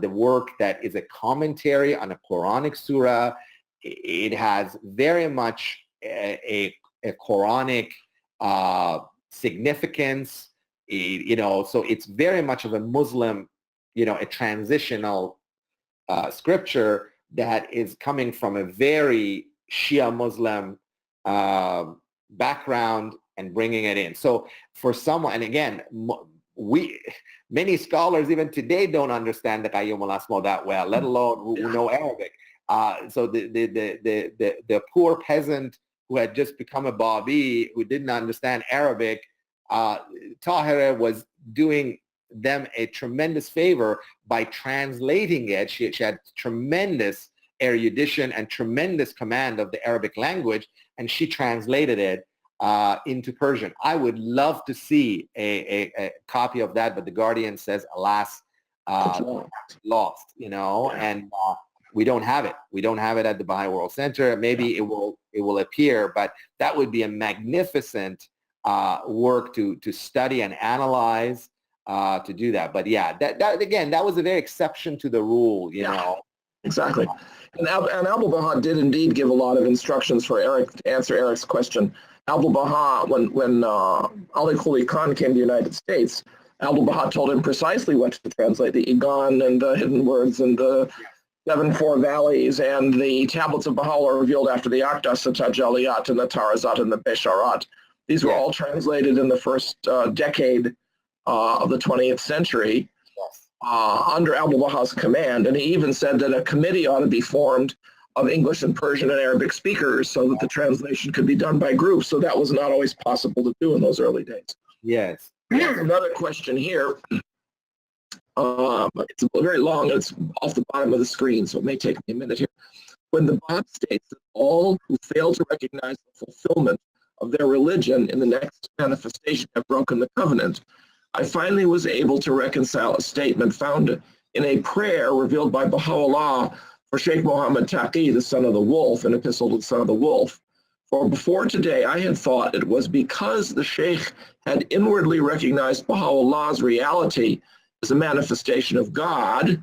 the work that is a commentary on a Quranic surah. It has very much a Quranic significance, so it's very much of a Muslim, a transitional scripture that is coming from a very Shia Muslim background and bringing it in. So for someone, and again, many scholars even today don't understand the Qayyum al-Asma that well, let alone who know Arabic. So the poor peasant who had just become a Bábí, who didn't understand Arabic, Tahira was doing them a tremendous favor by translating it. She had tremendous erudition and tremendous command of the Arabic language, and she translated it into Persian. I would love to see a copy of that, but the Guardian says, alas, lost, and we don't have it. We don't have it at the Baha'i World Center. Maybe it will appear, but that would be a magnificent work to study and analyze, to do that. But yeah, that again, that was a very exception to the rule, Exactly. And Abdu'l-Baha did indeed give a lot of instructions for Eric to answer Eric's question. Abdu'l-Baha, when Ali Khuli Khan came to the United States, Abdu'l-Baha told him precisely what to translate, the Igan and the hidden words and the 7 valleys and the tablets of Baha'u'lláh revealed after the Aqdas, the Tajaliyat and the Tarazat and the Besharat. These were all translated in the first decade of the 20th century under Abdu'l-Baha's command. And he even said that a committee ought to be formed of English and Persian and Arabic speakers so that the translation could be done by groups. So that was not always possible to do in those early days. Yes. Another question here. It's very long. It's off the bottom of the screen, so it may take me a minute here. When the Bab states that all who fail to recognize the fulfillment of their religion in the next manifestation have broken the covenant, I finally was able to reconcile a statement found in a prayer revealed by Baha'u'lláh for Sheikh Muhammad Taqi, the son of the wolf, an epistle to the son of the wolf. For before today, I had thought it was because the Sheikh had inwardly recognized Baha'u'llah's reality as a manifestation of God.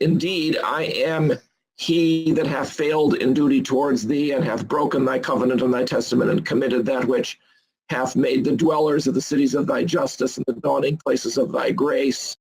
Indeed, I am he that hath failed in duty towards thee, and hath broken thy covenant and thy testament, and committed that which hath made the dwellers of the cities of thy justice and the dawning places of thy grace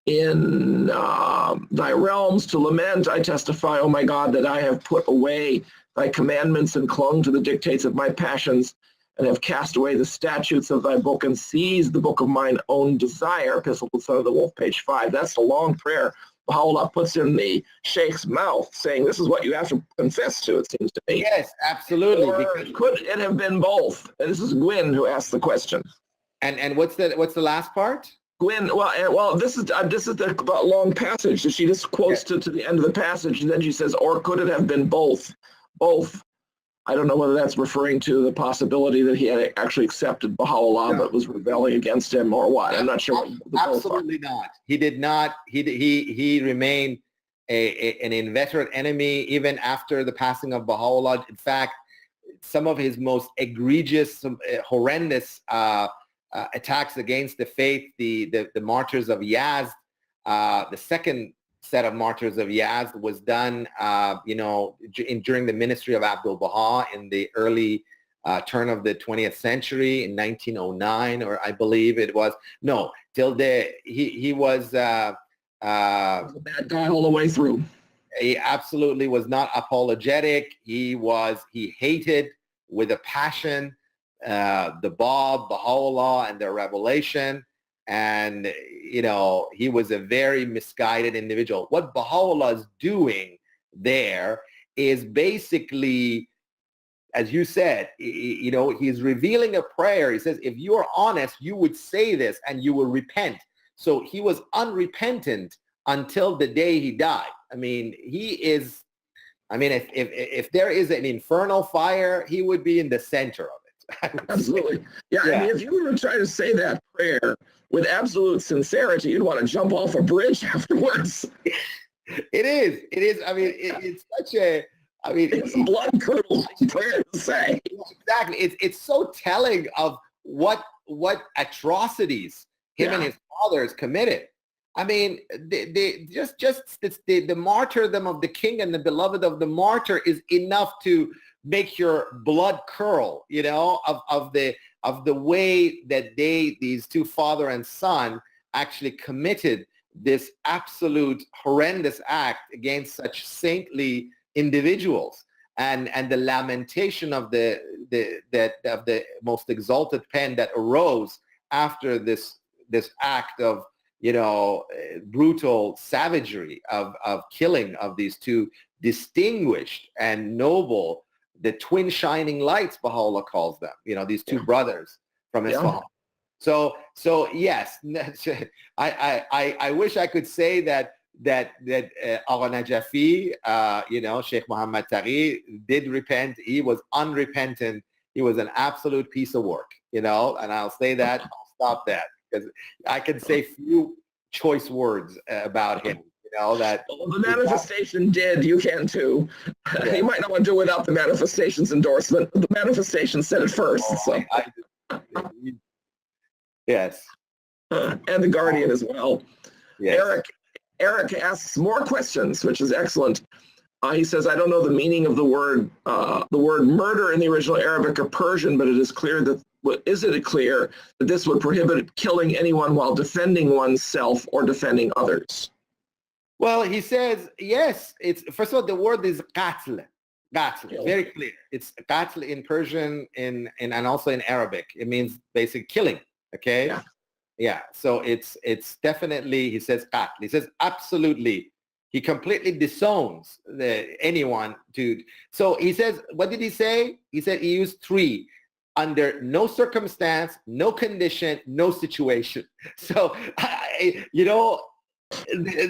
in thy realms to lament. I testify, O my God, that I have put away thy commandments and clung to the dictates of my passions, and have cast away the statutes of thy book and seized the book of mine own desire. Epistle to the Son of the Wolf, page 5. That's the long prayer Baha'u'lláh puts in the sheikh's mouth, saying this is what you have to confess to, it seems to me. Yes, absolutely. Or could it have been both? And this is Gwyn who asked the question. And what's the last part? Gwyn, well, this is the long passage. She just quotes to the end of the passage, and then she says, or could it have been both? Both. I don't know whether that's referring to the possibility that he had actually accepted Baha'u'lláh but was rebelling against him, or what. I'm not sure. Absolutely not. He did not. He remained an inveterate enemy even after the passing of Baha'u'lláh. In fact, some of his most egregious, horrendous attacks against the faith, the martyrs of Yazd, the second set of martyrs of Yazd was done, during the ministry of Abdul Baha in the early turn of the 20th century in 1909, or I believe it was. No, till he was a bad guy all the way through. He absolutely was not apologetic. He hated with a passion the Bab, Baha'u'lláh, and their revelation. And, he was a very misguided individual. What Baha'u'lláh is doing there is basically, as you said, he's revealing a prayer. He says, if you are honest, you would say this and you will repent. So he was unrepentant until the day he died. I mean, if there is an infernal fire, he would be in the center of it. Absolutely. Yeah. I mean, if you were to try to say that prayer with absolute sincerity, you'd want to jump off a bridge afterwards. It is. I mean, it's such a, it's a blood-curdling prayer to say. Exactly. It's so telling of what atrocities him and his fathers committed. I mean, the martyrdom of the king and the beloved of the martyr is enough to make your blood curl, of the way that these two, father and son, actually committed this absolute horrendous act against such saintly individuals, and the lamentation of the most exalted pen that arose after this act of brutal savagery of killing of these two distinguished and noble, the twin shining lights, Baha'u'lláh calls them, these two brothers from Isfahan. So yes, I wish I could say that Agha Najafi, Sheikh Muhammad Taghi did repent. He was unrepentant. He was an absolute piece of work, and I'll say that. I'll stop that because I can say few choice words about him. That the manifestation did. You can too. Yeah. You might not want to do it without the manifestation's endorsement. The manifestation said it first. Yes. And the Guardian as well. Yes. Eric asks more questions, which is excellent. He says, I don't know the meaning of the word murder in the original Arabic or Persian, but it is clear that this would prohibit killing anyone while defending oneself or defending others? Well, he says, yes. It's first of all, the word is qatl. Qatl, very clear. It's qatl in Persian and also in Arabic. It means basically killing. Okay. Yeah. So it's definitely, he says qatl. He says absolutely. He completely disowns anyone to. So he says, what did he say? He said he used 3. Under no circumstance, no condition, no situation. So, you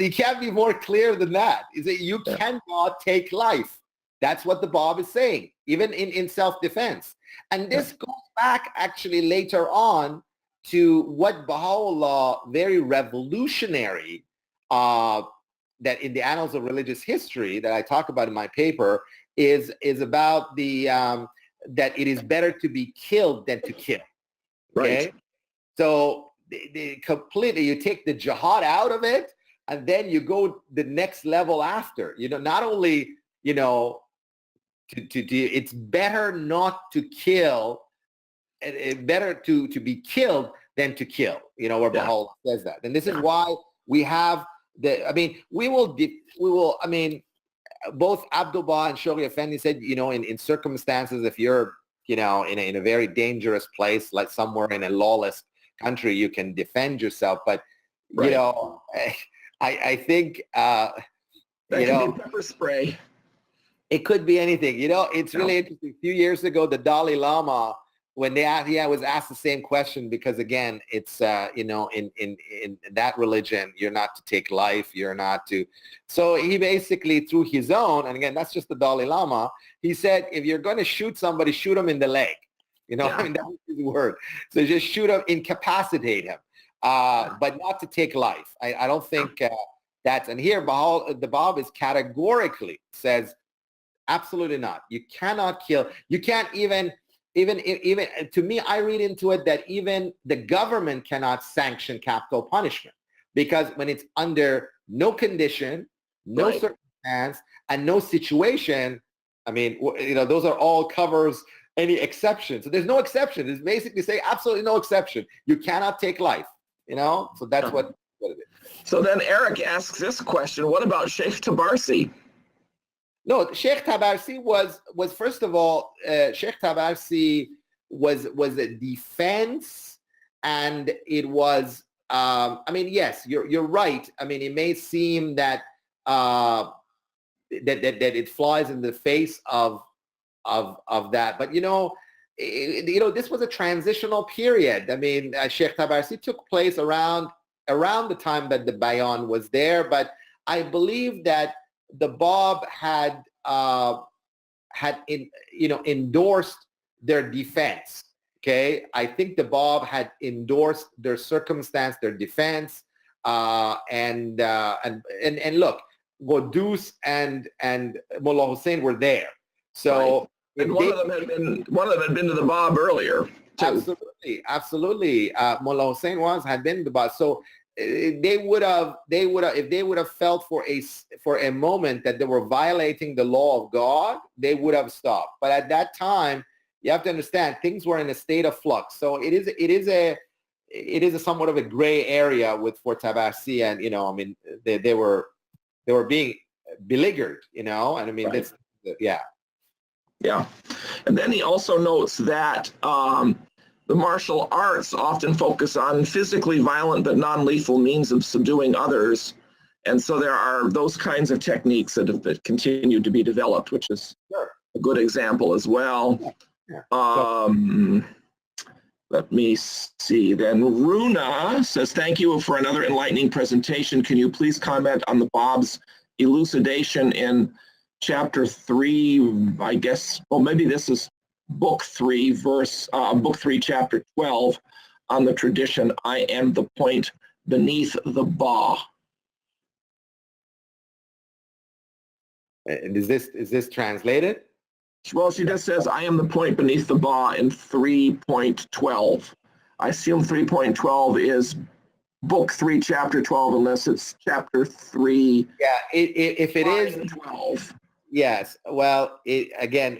can't be more clear than that. Is that you cannot take life. That's what the Bab is saying, even in self-defense. And this goes back actually later on to what Baha'u'lláh, very revolutionary, that in the annals of religious history that I talk about in my paper, is about the that it is better to be killed than to kill. Okay? Right. So completely, you take the jihad out of it, and then you go the next level after. Not only, it's better not to kill, better to be killed than to kill, where Baha'u'lláh says that. And this is why we have we will, both Abdul-Baha and Shoghi Effendi said, in circumstances, if you're, in a very dangerous place, like somewhere in a lawless country, you can defend yourself. But, Right. I think, that can be pepper spray. It could be anything. It's really interesting. A few years ago, the Dalai Lama, when he was asked the same question, because again, it's in that religion, you're not to take life, you're not to. So he basically, through his own, and again, that's just the Dalai Lama. He said, if you're going to shoot somebody, shoot him in the leg. I mean, that was his word. So just shoot him, incapacitate him, but not to take life. I don't think that's. And here, the Bab is categorically says, absolutely not. You cannot kill. You can't even to me, I read into it that even the government cannot sanction capital punishment, because when it's under no condition, no circumstance, and no situation, I mean, those are all covers any exception. So there's no exception. It's basically say absolutely no exception. You cannot take life, So that's what it is. So then Eric asks this question: what about Sheikh Tabarsi? No, Sheikh Tabarsi was first of all, Sheikh Tabarsi was a defense, and it was. I mean, yes, you're right. I mean, it may seem that that it flies in the face of that, but this was a transitional period. I mean, Sheikh Tabarsi took place around the time that the Bayán was there, but I believe that the Bab had endorsed their defense. Okay, I think the Bab had endorsed their circumstance, their defense, and look, Qudus and Mullah Hussein were there. So and one of them had been to the Bab earlier. Too. Absolutely. Mullah Hussein had been to the Bab. So they would have if they would have felt for a moment that they were violating the law of God, they would have stopped. But at that time, you have to understand, things were in a state of flux. So it is a somewhat of a gray area for Tabarsi, and I mean they were being beleaguered, and I mean that's yeah. And then he also notes that the martial arts often focus on physically violent but non-lethal means of subduing others. And so there are those kinds of techniques that have continued to be developed, which is a good example as well. Let me see. Then Runa says, thank you for another enlightening presentation. Can you please comment on the Bab's elucidation in chapter 3, I guess, well, maybe this is book 3, chapter 12, on the tradition, I am the point beneath the Ba. And is this translated? Well, she just says, I am the point beneath the Ba in 3.12. I assume 3.12 is book 3, chapter 12, unless it's chapter 3. Yeah, if it is 12. Yes. Well, you can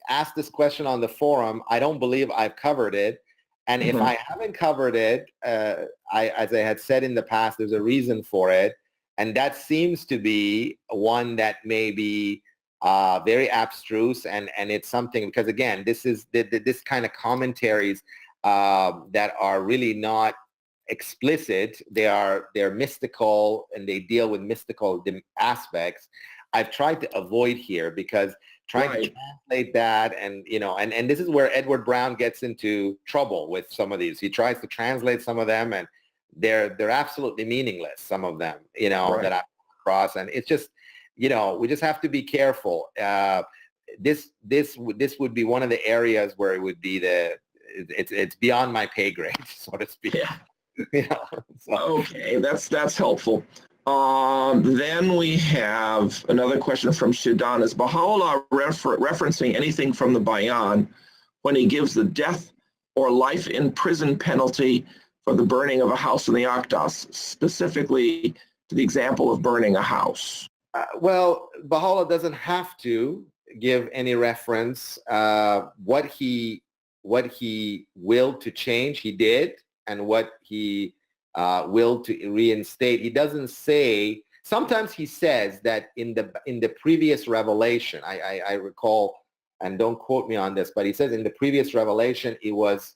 ask this question on the forum. I don't believe I've covered it. And if I haven't covered it, as I had said in the past, there's a reason for it. And that seems to be one that may be very abstruse. And it's something, because again, this is this kind of commentaries that are really not explicit. They're mystical, and they deal with mystical aspects. I've tried to avoid here, because trying to translate that, and and this is where Edward Brown gets into trouble with some of these. He tries to translate some of them, and they're absolutely meaningless, some of them, that I've come across. And it's just, we just have to be careful. This would be one of the areas where it would be it's beyond my pay grade, so to speak. Yeah. Okay, that's helpful. Then we have another question from Shidan. Is Baha'u'lláh referencing anything from the Bayán when he gives the death or life in prison penalty for the burning of a house in the Aqdas, specifically to the example of burning a house? Well, Baha'u'lláh doesn't have to give any reference. What he willed to change, he did, and what he will to reinstate. He doesn't say. sometimes he says that in the previous revelation, I recall, and don't quote me on this, but he says in the previous revelation it was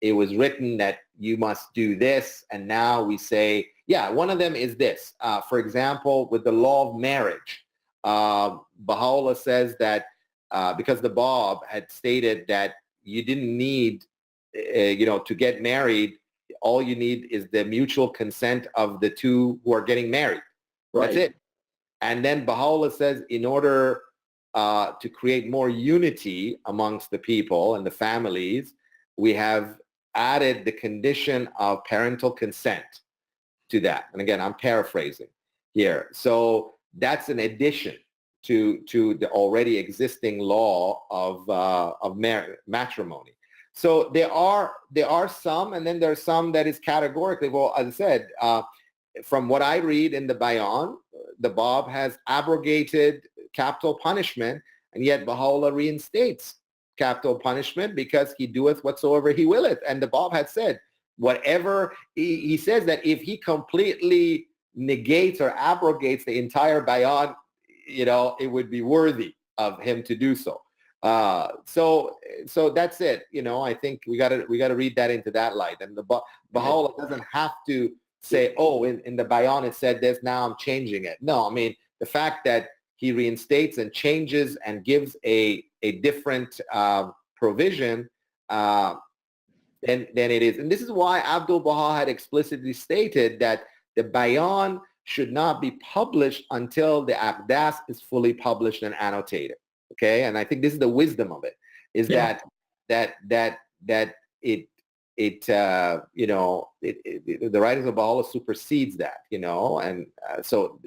written that you must do this, and now we say, yeah, one of them is this. For example, with the law of marriage, Baha'u'lláh says that because the Bab had stated that you didn't need, to get married, all you need is the mutual consent of the two who are getting married. Right. That's it. And then Baha'u'lláh says in order to create more unity amongst the people and the families, we have added the condition of parental consent to that. And again, I'm paraphrasing here. So that's an addition to the already existing law of matrimony. So there are some, and then there's some that is categorically, well, as I said, from what I read in the Bayán, the Bab has abrogated capital punishment, and yet Baha'u'lláh reinstates capital punishment because he doeth whatsoever he willeth. And the Bab had said, whatever, he says that if he completely negates or abrogates the entire Bayán, it would be worthy of him to do so. So that's it. I think we got to read that into that light. And the Baha'u'lláh doesn't have to say, oh, in the Bayán it said this, now I'm changing it. No, I mean, the fact that he reinstates and changes and gives a different provision, then it is. And this is why Abdul Baha had explicitly stated that the Bayán should not be published until the Aqdas is fully published and annotated. Okay, and I think this is the wisdom of it, is that it the writings of Baha'u'lláh supersedes that, and so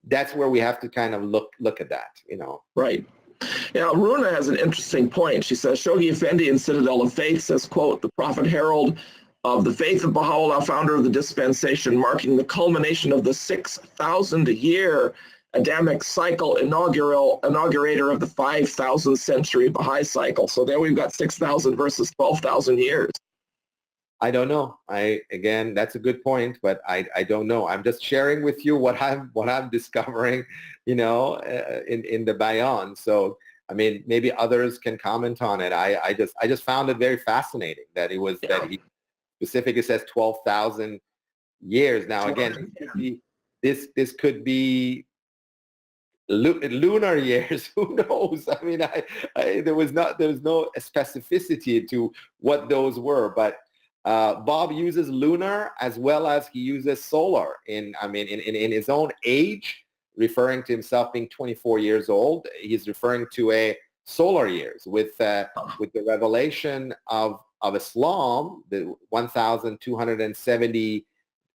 that's where we have to kind of look at that, Right. Yeah, Runa has an interesting point. She says, Shoghi Effendi in Citadel of Faith says, quote, the Prophet Herald of the Faith of Baha'u'lláh, founder of the dispensation, marking the culmination of the 6,000-year Adamic cycle, inaugurator of the 5,000th century Baha'i cycle. So there we've got 6,000 versus 12,000 years. I don't know. Again, that's a good point, but I don't know. I'm just sharing with you what I'm discovering, in the Bayán. So I mean, maybe others can comment on it. I just found it very fascinating that it was that he specifically says 12,000 years. Now again, this could be lunar years. Who knows? I mean, there was no specificity to what those were, but Bob uses lunar as well as he uses solar in his own age, referring to himself being 24 years old. He's referring to a solar years with the revelation of Islam, the 1,270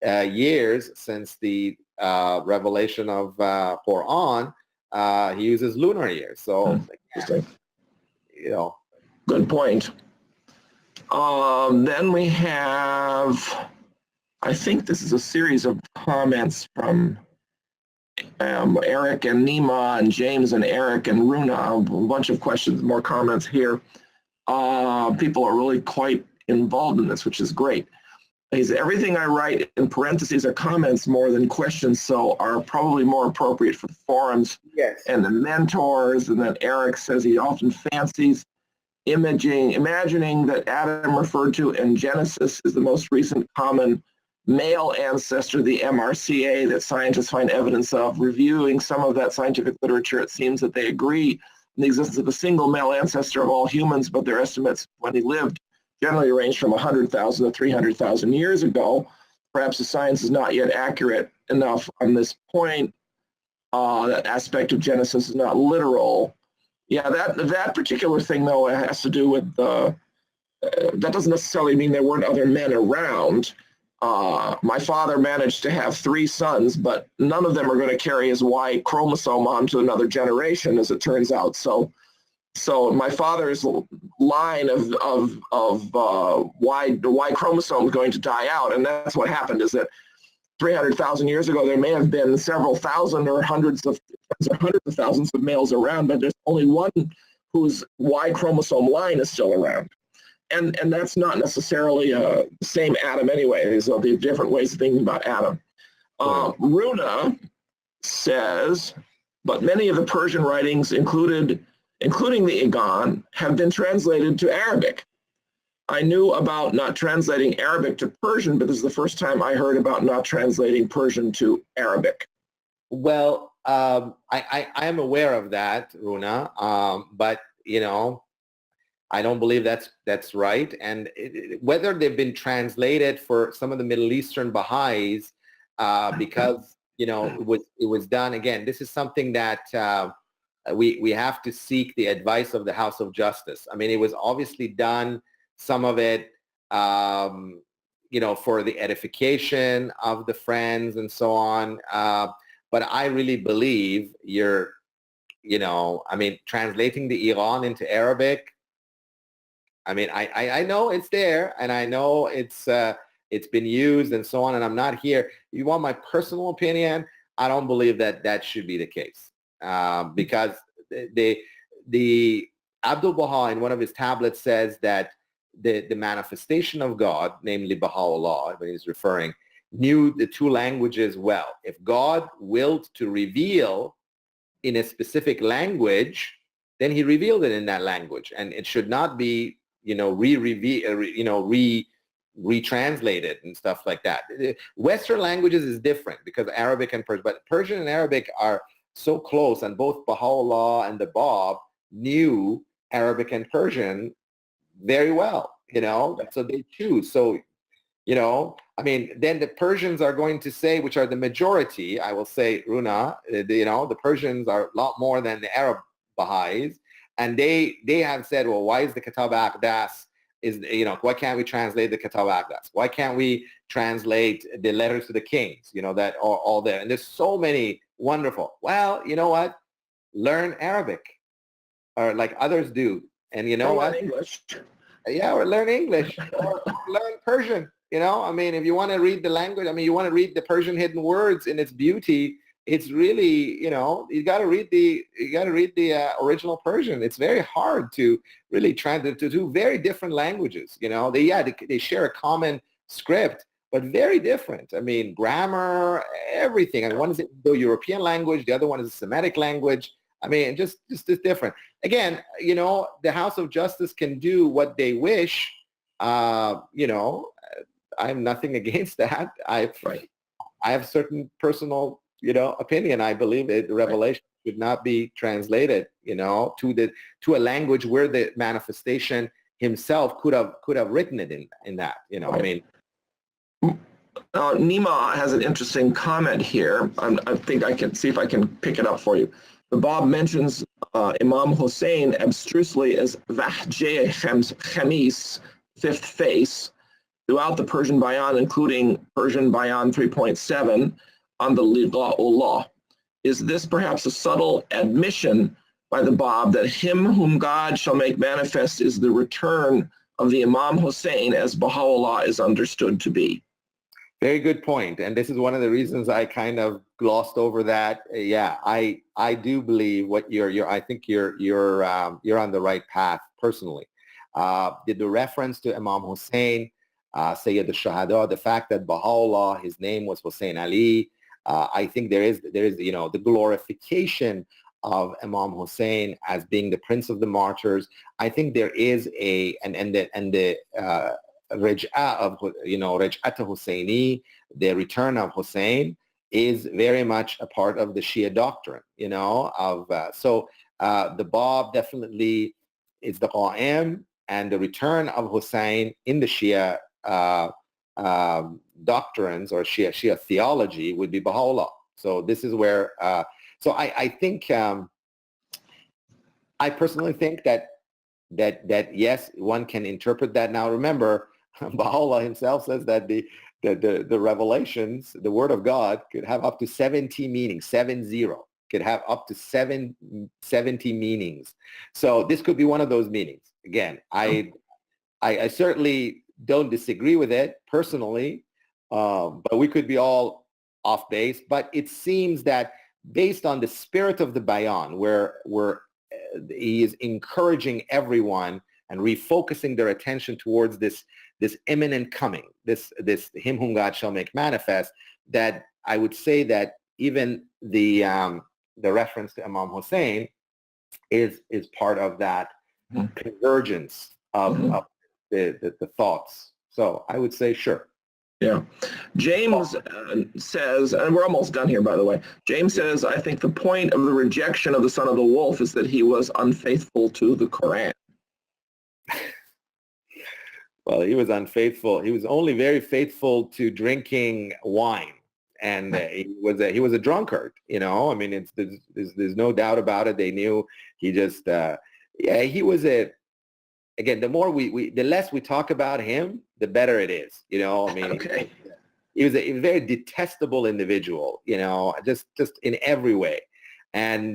years since the revelation of Quran. He uses lunar years. So, good point. Then we have, I think this is a series of comments from Eric and Nima and James and Eric and Runa, a bunch of questions, more comments here. People are really quite involved in this, which is great. He said, everything I write in parentheses are comments more than questions, so are probably more appropriate for the forums and the mentors. And then Eric says he often fancies imagining that Adam referred to in Genesis is the most recent common male ancestor, the MRCA, that scientists find evidence of. Reviewing some of that scientific literature, it seems that they agree in the existence of a single male ancestor of all humans, but their estimates when he lived generally range from 100,000 to 300,000 years ago. Perhaps the science is not yet accurate enough on this point. That aspect of Genesis is not literal. Yeah, that particular thing, though, has to do with that doesn't necessarily mean there weren't other men around. My father managed to have 3 sons, but none of them are going to carry his Y chromosome on to another generation, as it turns out. So my father's line of Y chromosome is going to die out, and that's what happened. Is that 300,000 years ago, there may have been several thousand or hundreds of thousands of males around, but there's only one whose Y chromosome line is still around. And that's not necessarily the same Adam anyway. So the different ways of thinking about Adam. Runa says, but many of the Persian writings including the Igan, have been translated to Arabic. I knew about not translating Arabic to Persian, but this is the first time I heard about not translating Persian to Arabic. Well, I am aware of that, Runa, but I don't believe that's right. And whether they've been translated for some of the Middle Eastern Baha'is, because it was done again. This is something that we have to seek the advice of the House of Justice. I mean, it was obviously done, some of it, for the edification of the friends and so on. But I really believe translating the Iran into Arabic. I mean, I know it's there, and I know it's been used and so on, and I'm not here. You want my personal opinion? I don't believe that should be the case, because the Abdul Baha in one of his tablets says that the manifestation of God, namely Bahá'u'lláh, when he's referring, knew the two languages well. If God willed to reveal in a specific language, then he revealed it in that language, and it should not be retranslated and stuff like that. Western languages is different because Arabic and Persian, but Persian and Arabic are so close, and both Baha'u'lláh and the Bab knew Arabic and Persian very well, so they choose. So, then the Persians are going to say, which are the majority, I will say, Runa, the Persians are a lot more than the Arab Baha'is. And they have said, well, why is the Kitab Aqdas why can't we translate the Kitab Aqdas? Why can't we translate the letters to the kings? That are all there. And there's so many wonderful. Well, you know what? Learn Arabic, or like others do. And you know what? English. Yeah, or learn English, or learn Persian. If you want to read the language, you want to read the Persian hidden words in its beauty. It's really, you got to read the original Persian. It's very hard to really try to do very different languages. They share a common script, but very different. Grammar, everything. And one is the European language, the other one is a Semitic language. Just different. Again, the House of Justice can do what they wish. I'm nothing against that. I have certain personal opinion. I believe that the revelation should not be translated, to a language where the manifestation himself could have written it in that, Nima has an interesting comment here. I think I can see if I can pick it up for you. The Bab mentions Imam Hussein abstrusely as Vahjeh Khamis, fifth face, throughout the Persian Bayán, including Persian Bayán 3.7, on the Liqa'ullah. Is this perhaps a subtle admission by the Bab that him whom God shall make manifest is the return of the Imam Hussein as Baha'u'lláh is understood to be? Very good point. And this is one of the reasons I kind of glossed over that. Yeah, I do believe what I think you're on the right path personally. The reference to Imam Hussein, Sayyid al-Shahada, the fact that Baha'u'lláh, his name was Hussein Ali, I think there is the glorification of Imam Hussein as being the Prince of the Martyrs. I think there is the Raj'a of Raj'at Husseini, the return of Hussein, is very much a part of the Shia doctrine. So the Bab definitely is the Qa'im, and the return of Hussein in the Shia doctrines or Shia theology would be Baha'u'lláh. So this is where. So I think I personally think that yes, one can interpret that. Now remember, Baha'u'lláh himself says that the revelations, the word of God, could have up to 70 meanings, 70, could have up to 70 meanings. So this could be one of those meanings. Again, I certainly don't disagree with it personally, but we could be all off base. But it seems that based on the spirit of the Bayán, where he is encouraging everyone and refocusing their attention towards this imminent coming, this him whom God shall make manifest, that I would say that even the reference to Imam Hussein is part of that convergence of the thoughts. So I would say sure. Yeah. James says, and we're almost done here, by the way. James says, I think the point of the rejection of the son of the wolf is that he was unfaithful to the Quran. Well, he was unfaithful. He was only very faithful to drinking wine, and he was a drunkard. You know, I mean, there's no doubt about it. They knew he just he was again, the less we talk about him, the better it is. You know, I mean, okay. He was a very detestable individual. You know, just in every way, and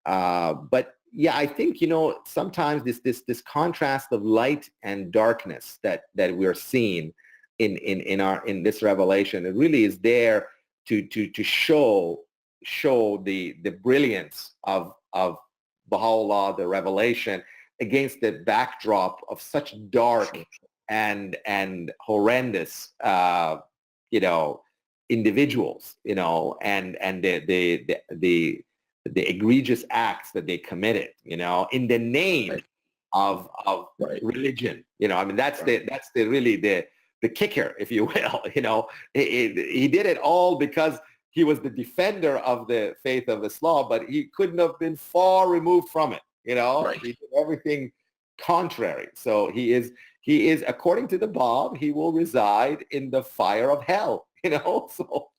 but. Yeah, I think, you know, sometimes this contrast of light and darkness that we're seeing in this revelation, it really is there to show the brilliance of Baha'u'lláh, the revelation, against the backdrop of such dark and horrendous you know, individuals, you know, and the egregious acts that they committed, you know, in the name of religion. You know, I mean, that's really the kicker, if you will. You know, he did it all because he was the defender of the faith of Islam, but he couldn't have been far removed from it. You know, he did everything contrary. So he is, according to the Bab, he will reside in the fire of hell. You know, so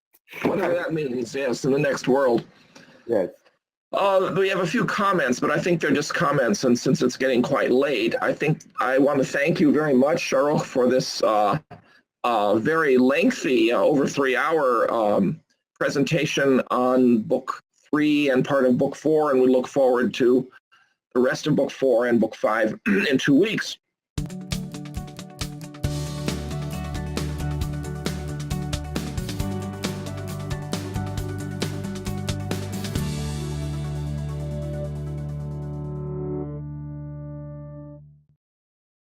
whatever that means. Yes, in the next world. Yes. We have a few comments, but I think they're just comments, and since it's getting quite late, I think I want to thank you very much, Shahrukh, for this very lengthy, over 3-hour presentation on Book 3 and part of Book 4, and we look forward to the rest of Book 4 and Book 5 in 2 weeks.